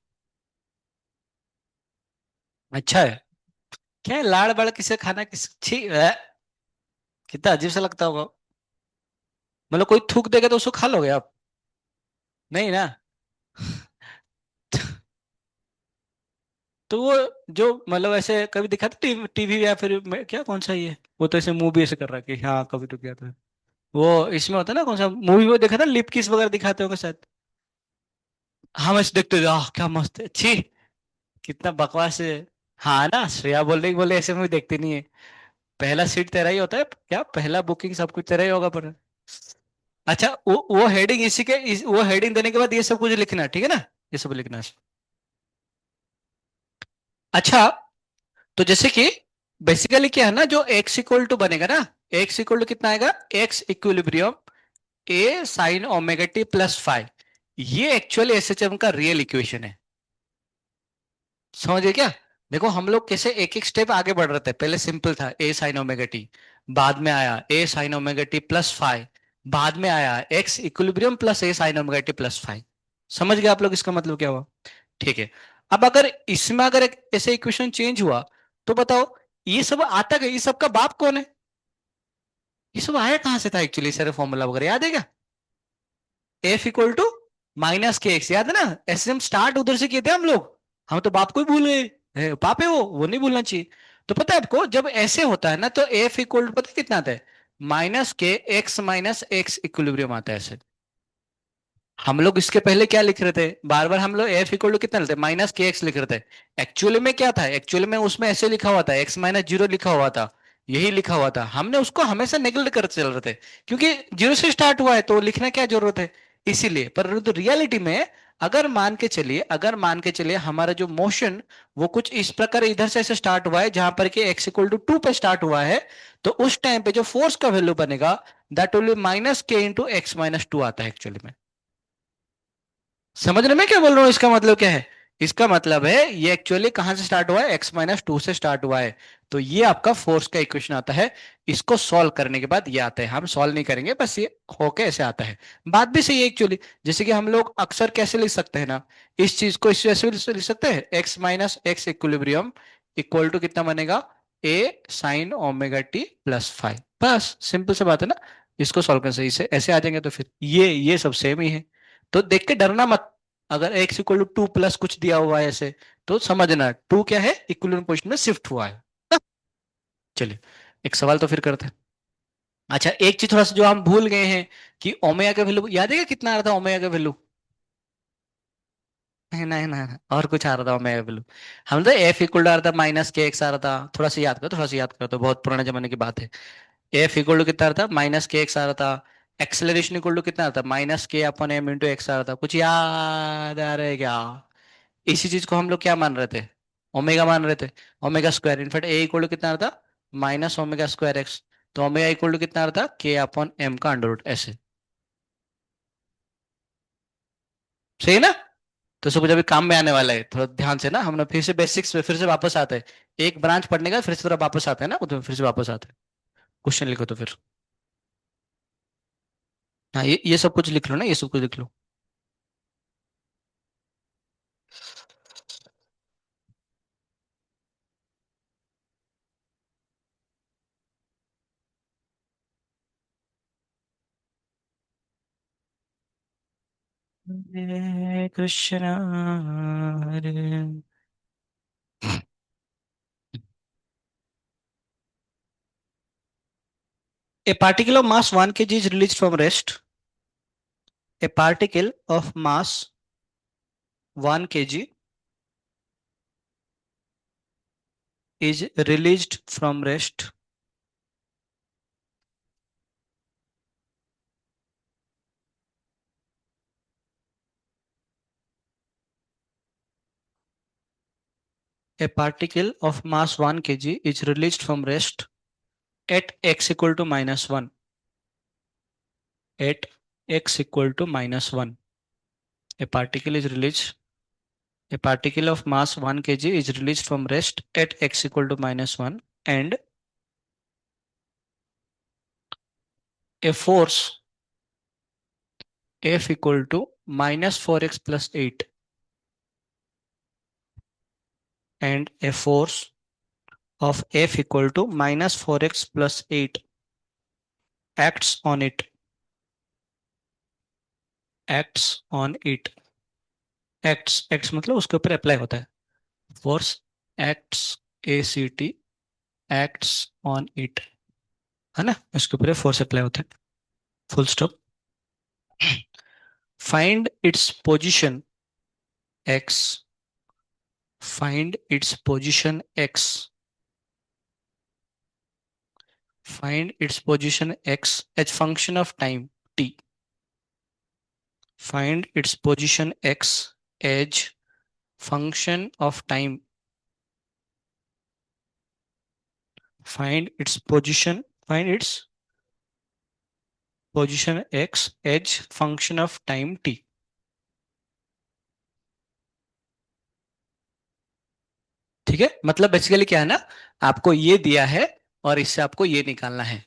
अच्छा है। क्या है, लाड़ बाड़ किसे खाना, किस छी कितना अजीब सा लगता होगा। मतलब कोई थूक देगा तो उसको खा लोगे आप? नहीं ना? तो वो जो मतलब ऐसे कभी दिखा था टीवी या फिर क्या कौन सा ये, वो तो ऐसे मुंह भी ऐसे कर रहा है कि हाँ कभी तो किया था। वो इसमें होता है ना, कौन सा मूवी में देखा था, लिप किस वगैरह दिखाते होंगे शायद। हम ऐसे देखते थे, आह क्या मस्त है, छी कितना बकवास है। हाँ ना, श्रेया बोल रही, बोले ऐसे मूवी देखती नहीं है। पहला सीट तेरा ही होता है क्या, पहला बुकिंग सब कुछ तेरा ही होगा पर। अच्छा, वो हेडिंग वो हेडिंग देने के बाद ये सब कुछ लिखना है, ठीक है ना? ये सब लिखना है। अच्छा, तो जैसे कि बेसिकली क्या है ना, जो एक्स इक्वल टू बनेगा ना, एक्स इक्वल टू कितना आएगा, एक्स इक्विलिब्रियम ए साइन ओमेगा टी +5, ये एक्चुअली एसएचएम का रियल इक्वेशन है। समझ गए क्या? देखो हम लोग कैसे एक एक स्टेप आगे बढ़ रहे थे, पहले सिंपल था ए साइन ओमेगा टी, बाद में आया ए साइन ओमेगा टी +5, बाद में आया एक्स इक्विलिब्रियम प्लस ए साइन ओमेगा टी +5। समझ गए आप लोग इसका मतलब क्या हुआ? ठीक है। अब अगर इसमें अगर एक ऐसे इक्वेशन चेंज हुआ, तो बताओ ये सब आता क्या, ये सब का बाप कौन है? ये सब आया कहां से था एक्चुअली, सारे फॉर्मूला वगैरह याद है क्या? एफ इक्वल टू -kx, याद है ना? ऐसे हम स्टार्ट उधर से किए थे हम लोग। हम तो बाप को ही भूल गए, बाप है वो नहीं भूलना चाहिए। तो पता है आपको, जब ऐसे होता है ना तो एफ इक्वल टू पता है कितना आता है, -k x - x इक्विलिब्रियम आता है ऐसे। हम लोग इसके पहले क्या लिख रहे थे, बार बार हम लोग एफ इक्वल टू कितना लेते माइनस के एक्स लिख रहे थे। एक्चुअली में क्या था, एक्चुअली में उसमें ऐसे लिखा हुआ था, एक्स माइनस जीरो लिखा हुआ था, यही लिखा हुआ था, हमने उसको हमेशा नेग्लेक्ट करते चल रहे थे, क्योंकि जीरो से स्टार्ट हुआ है तो लिखना क्या जरूरत है, इसीलिए। पर तो रियलिटी में अगर मान के चलिए हमारा जो मोशन वो कुछ इस प्रकार इधर से ऐसे स्टार्ट हुआ है जहां पर कि एक्स इक्वल टू टू पे स्टार्ट हुआ है, तो उस टाइम पे जो फोर्स का वैल्यू बनेगा दैट विल बी माइनस के इंटू एक्स माइनस टू आता है एक्चुअली में। समझ रहे मैं क्या बोल रहा हूँ, इसका मतलब क्या है, इसका मतलब है ये एक्चुअली कहां से स्टार्ट हुआ है, एक्स माइनस टू से स्टार्ट हुआ है। तो ये आपका फोर्स का इक्वेशन आता है। इसको सॉल्व करने के बाद ये आता है, हम सॉल्व नहीं करेंगे, बस ये होके ऐसे आता है। बात भी सही है एक्चुअली, जैसे कि हम लोग अक्सर कैसे लिख सकते हैं ना, इस चीज को इस वैसे भी लिख सकते हैं, X minus X equilibrium equal to कितना बनेगा, A sine omega T plus five. बस सिंपल सी बात है ना, इसको सॉल्व करने से इसे ऐसे आ जाएंगे, तो फिर ये सब सेम ही है। तो देख के डरना मत, अगर x equal to two plus कुछ दिया हुआ है ऐसे, तो समझना टू क्या है, इक्विलिब्रियम पोजीशन में शिफ्ट हुआ है ना? चलिए एक सवाल तो फिर करते हैं। अच्छा एक चीज थोड़ा सा जो हम भूल गए हैं, कि ओमेगा का वैल्यू याद है क्या, कितना आ रहा था ओमेगा का वैल्यू? नहीं नहीं नहीं, और कुछ आ रहा था ओमेगा का वैल्यू। हम तो एफ इक्वल टू आ रहा था माइनस के एक्स आ रहा था, थोड़ा सा याद करो, थोड़ा सा याद करो, तो बहुत पुराने जमाने की बात है। एफ इक्वल टू कितना आ रहा था, माइनस के एक्स आ रहा था। एक्सेलरेशन इक्वल टू कितना आ रहा था, माइनस के अपन एम इंटू एक्स आ रहा था, कुछ याद आ रहा है क्या? इसी चीज को हम लोग क्या मान रहे थे, ओमेगा मान रहे थे, omega square. In fact A equal to कितना आ रहा था, माइनस ओमेगा स्क्वायर एक्स। तो ओमेगा इक्वल टू कितना आ रहा था, के अपॉन एम का अंडर रूट ऐसे। सही है ना? तो सब कुछ अभी काम में आने वाला है, थोड़ा ध्यान से ना, हम लोग फिर से बेसिक्स पे फिर से वापस आते हैं। एक ब्रांच पढ़ने का फिर से थोड़ा वापस आते हैं ना, तो फिर से वापस आते हैं। क्वेश्चन लिखो तो फिर। हाँ ये सब कुछ लिख लो ना, ये सब कुछ लिख लो। हरे कृष्णा हरे। A particle of mass 1 kg is released from rest. A particle of mass 1 kg is released from rest. A particle of mass 1 kg is released from rest at x equal to minus 1. At x equal to minus 1. A particle is released. A particle of mass 1 kg is released from rest at x equal to minus 1, and a force F equal to minus 4x plus 8, and a force of F equal to minus 4x plus 8 acts on it. Acts on it. Acts मतलब उसके ऊपर apply होता है। Force acts, A C T, acts on it, है ना, इसके ऊपर force apply होता है। Full stop. Find its position x, find its position x, find its position x as function of time T. Find its position x as function of time. Find its position, find its position x as function of time T. ठीक है, मतलब basically क्या है ना, आपको ये दिया है और इससे आपको ये निकालना है।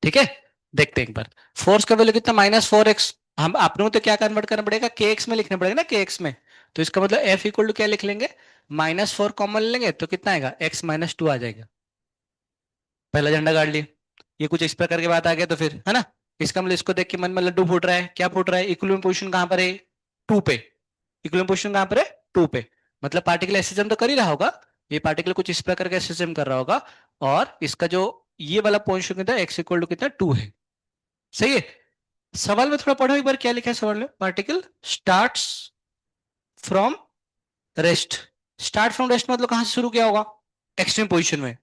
ठीक है, देखते हैं एक बार। फोर्स का वैल्यू कितना, माइनस फोर एक्स। हम आपने तो क्या कन्वर्ट करना पड़ेगा, के एक्स में लिखना पड़ेगा ना, के एक्स में। तो इसका मतलब एफ इक्वल टू क्या लिख लेंगे, माइनस फोर कॉमन लेंगे तो कितना आएगा, एक्स माइनस टू आ जाएगा। पहला झंडा गाड़ लिया। ये कुछ इस प्रकार की बात आ गया तो फिर, है ना, इसका मतलब इसको देख के मन में लड्डू फूट रहा है, क्या फूट रहा है, इक्विलिब्रियम पोजीशन कहां पर है, टू पे। इक्विलिब्रियम पोजीशन कहां पर है, टू पे। मतलब पार्टिकल एसिज्म तो कर ही रहा होगा, ये पार्टिकल कुछ इस प्रकार का एसिज्म कर रहा होगा, और इसका जो ये वाला पोजीशन कितना, एक्स इक्वल टू कितना, टू है। सही है। सवाल में थोड़ा पढ़ो एक बार, क्या लिखा है सवाल में? Particle starts from rest. Start from rest मतलब कहां से शुरू किया होगा? एक्सट्रीम पोजीशन में।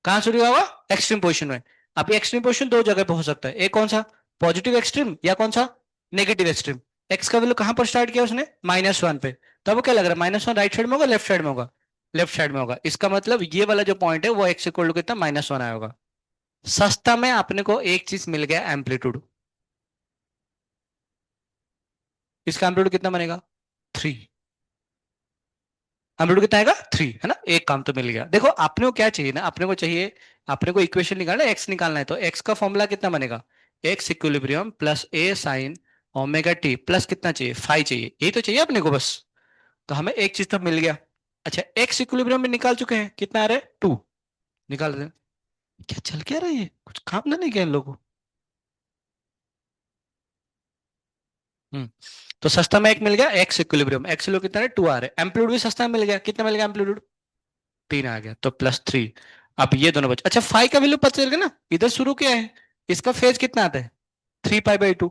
कहां शुरू किया होगा? एक्सट्रीम पोजीशन में। अब ये एक्सट्रीम पोजीशन दो जगह पे हो सकता है, एक कौन सा? पॉजिटिव एक्सट्रीम या कौन सा? Negative extreme. एक्स का वैल्यू कहां पर स्टार्ट किया उसने? -1 पे। तो अब क्या लग रहा है, -1 राइट साइड में होगा लेफ्ट साइड में होगा? लेफ्ट साइड में होगा। इसका मतलब ये वाला जो पॉइंट है वो एक्स इक्वल टू कितना, -1 आया होगा। सस्ता में अपने को एक चीज मिल गया, एम्पलीट्यूड। इसका एम्पलीट्यूड कितना बनेगा? 3। एम्पलीट्यूड कितना आएगा? 3, है ना? एक काम तो मिल गया। देखो अपने को क्या चाहिए ना, अपने को चाहिए, अपने को इक्वेशन निकालना है, एक्स निकालना है, तो एक्स का फॉर्मूला कितना बनेगा? एक्स इक्विलिब्रियम प्लस ए साइन ओमेगा टी प्लस कितना चाहिए, 5 चाहिए। यही तो चाहिए अपने को बस। तो हमें एक चीज तो मिल गया। अच्छा, एक्स इक्विलिब्रियम में निकाल चुके हैं, कितना आ रहा है? 2। निकाल रहे हैं। क्या चल क्या रहा है, ये कुछ काम ना नहीं किया इन लोगों को। हम्म। तो सस्ता में एक मिल गया, एक्स इक्विलिब्रियम, एक्स लोग कितना है? 2 आ रहे हैं। एम्पलीट्यूड भी सस्ता में मिल गया, कितना मिल गया एम्पलीट्यूड? 3 आ गया, तो +3। अब ये दोनों बचे। अच्छा, फाइव का वैल्यू पता चल गया ना, इधर शुरू किया है। इसका फेज कितना आता है? 3 पाई बाई 2।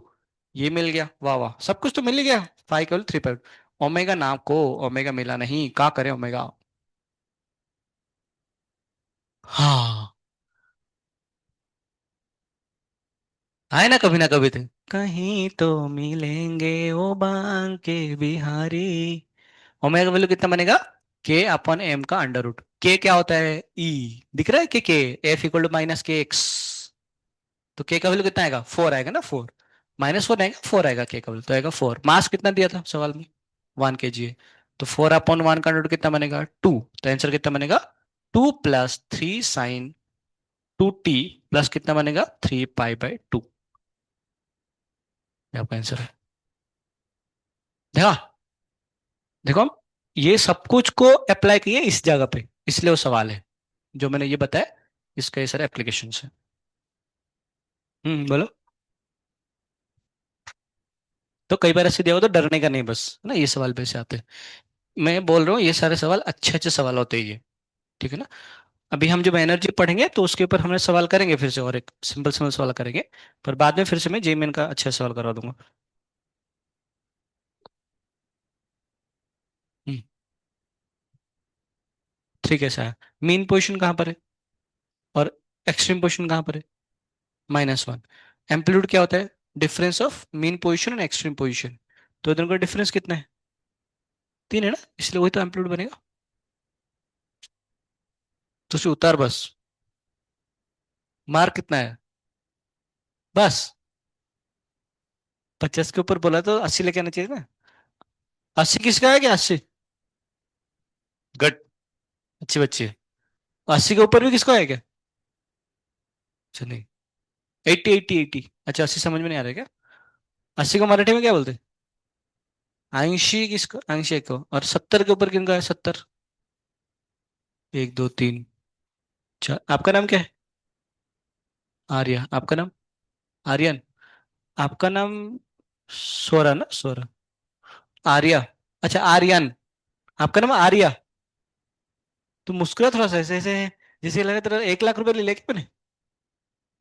ये मिल गया, वाह वाह, सब कुछ तो मिल ही गया। फाइव का वैल्यू 3 पाई। ओमेगा नाम को, ओमेगा मिला नहीं, क्या करें ओमेगा? हाँ, आए ना कभी थे। कहीं तो मिलेंगे ओ बांके बिहारी। ओमेगा वैल्यू कितना बनेगा? K/M का अंडर रूट। के क्या होता है? ई। दिख रहा है के एफ इक्वल टू -kx। तो के का वैल्यू कितना आएगा? 4 आएगा ना, 4। -4 आएगा, 4 आएगा के का वैल्यू, तो आएगा 4। मास कितना दिया था सवाल में? 1 kg है। तो 4/1 का रूट कितना बनेगा? 2। तो आंसर कितना बनेगा? 2 + 3 sin 2t प्लस कितना बनेगा? 3 पाई बाई 2। ये आपका आंसर है। देखा? देखो हम ये सब कुछ को अप्लाई किए इस जगह पे, इसलिए वो सवाल है जो मैंने ये बताया। इसका ये सारे एप्लीकेशन है। बोलो। तो कई बार ऐसे दिया हो तो डरने का नहीं, बस है ना, ये सवाल पे से आते हैं। मैं बोल रहा हूँ ये सारे सवाल अच्छे अच्छे सवाल होते हैं ये। ठीक है ना? अभी हम जब एनर्जी पढ़ेंगे तो उसके ऊपर हम सवाल करेंगे फिर से, और एक सिंपल सिंपल सवाल करेंगे। पर बाद में फिर से मैं जेईमेन का अच्छा सवाल करवा दूंगा। हम्म। ठीक है सर। मीन पोजीशन कहाँ पर है और एक्सट्रीम पोजीशन कहाँ पर है? -1। एम्पलीट्यूड क्या होता है? Difference of mean position and extreme position. तो दोनों का डिफरेंस कितना है? 3 है ना, इसलिए वही तो एम्पलीट्यूड बनेगा। तो उसे उतार बस। मार्क कितना है? बस 50 के ऊपर बोला तो 80 लेके आना चाहिए ना। 80 किसका है क्या? 80? गट। अच्छी बच्ची है। 80 के ऊपर भी किसका है क्या? अच्छा नहीं। 80 80 80। अच्छा, 80 समझ में नहीं आ रहा है क्या? 80 को मराठी में क्या बोलते हैं? 80 किसको? 80 को। और 70 के ऊपर किनका है? 70। 1 2 3 4। आपका नाम क्या है? आर्या। आपका नाम? आर्यन। आपका नाम सोरा ना, सोरा। आर्या। अच्छा, आर्यन। आपका नाम आर्या। तुम मुस्कुरा थोड़ा सा ऐसे ऐसे, जैसे लगा तेरा 1 लाख रुपए ले लेके मैंने।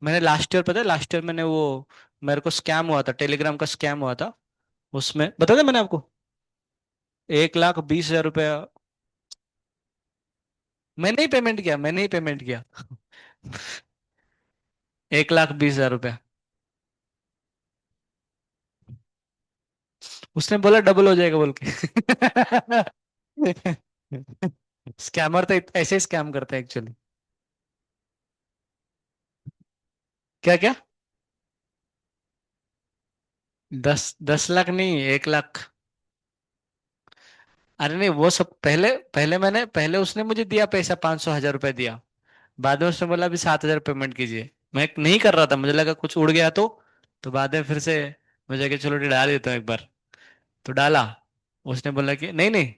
मैंने लास्ट ईयर, पता है लास्ट ईयर मैंने वो, मेरे को स्कैम हुआ था, टेलीग्राम का स्कैम हुआ था। उसमें बता था मैंने आपको, 1,20,000 रुपया। मैंने ही पेमेंट किया, मैंने ही पेमेंट किया। 1,20,000 रुपया। उसने बोला डबल हो जाएगा बोल के। स्कैमर तो ऐसे स्कैम करते हैं एक्चुअली। क्या क्या? 10 10 लाख नहीं, 1 लाख। अरे नहीं, वो सब पहले, पहले उसने मुझे दिया पैसा, 500 1000 रुपए दिया। बाद में उसने बोला अभी 7,000 पेमेंट कीजिए। मैं नहीं कर रहा था, मुझे लगा कुछ उड़ गया तो बाद में फिर से मुझे कि चलो डाल देता हूँ एक बार। तो डाला। उसने बोला कि नहीं नहीं,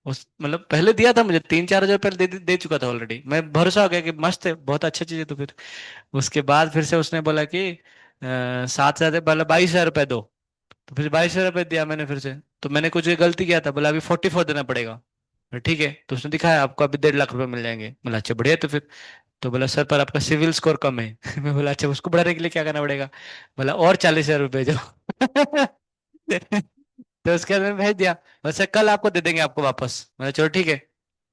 उस मतलब पहले दिया था मुझे, 3 4 हजार पहले दे चुका था ऑलरेडी। मैं भरोसा हो गया कि मस्त है, बहुत अच्छी चीज है। तो फिर उसके बाद फिर से उसने बोला कि 7,000, बोला 22,000 रुपये दो। तो फिर 22,000 रुपये दिया मैंने फिर से। तो मैंने कुछ गलती किया था, बोला अभी 44 देना पड़ेगा। फिर ठीक है, तो उसने दिखाया आपको अभी 1.5 लाख रुपए मिल जाएंगे। बोला अच्छा बढ़िया। तो फिर तो बोला सर पर आपका सिविल स्कोर कम है। मैं बोला अच्छा, उसको बढ़ाने के लिए क्या करना पड़ेगा? बोला और 40,000 रुपये जो। तो उसके बाद मैंने भेज दिया। वैसे कल आपको दे देंगे आपको वापस। मैंने चलो ठीक है।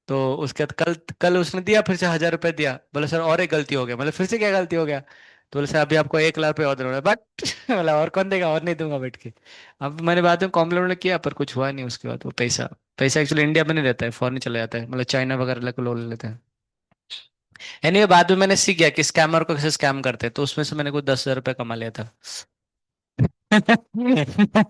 तो उसके बाद कल कल उसने दिया, फिर से 1,000 रुपये दिया। बोले सर और एक गलती हो गया। मतलब फिर से क्या गलती हो गया? तो बोले सर अभी आपको 1 लाख रुपये और देना, बट बोला और कौन देगा, और नहीं दूंगा बैठ के। अब मैंने बाद में कॉम्प्लीमेंट किया पर कुछ हुआ नहीं उसके बाद। वो पैसा पैसा एक्चुअली इंडिया में नहीं रहता है, फॉरेन चला जाता है, मतलब चाइना वगैरह को लोन ले लेते हैं। एनीवे बाद में मैंने सीख गया कि स्कैमर को कैसे स्कैम करते हैं, तो उसमें से मैंने कुछ 10,000 रुपये कमा लिया था।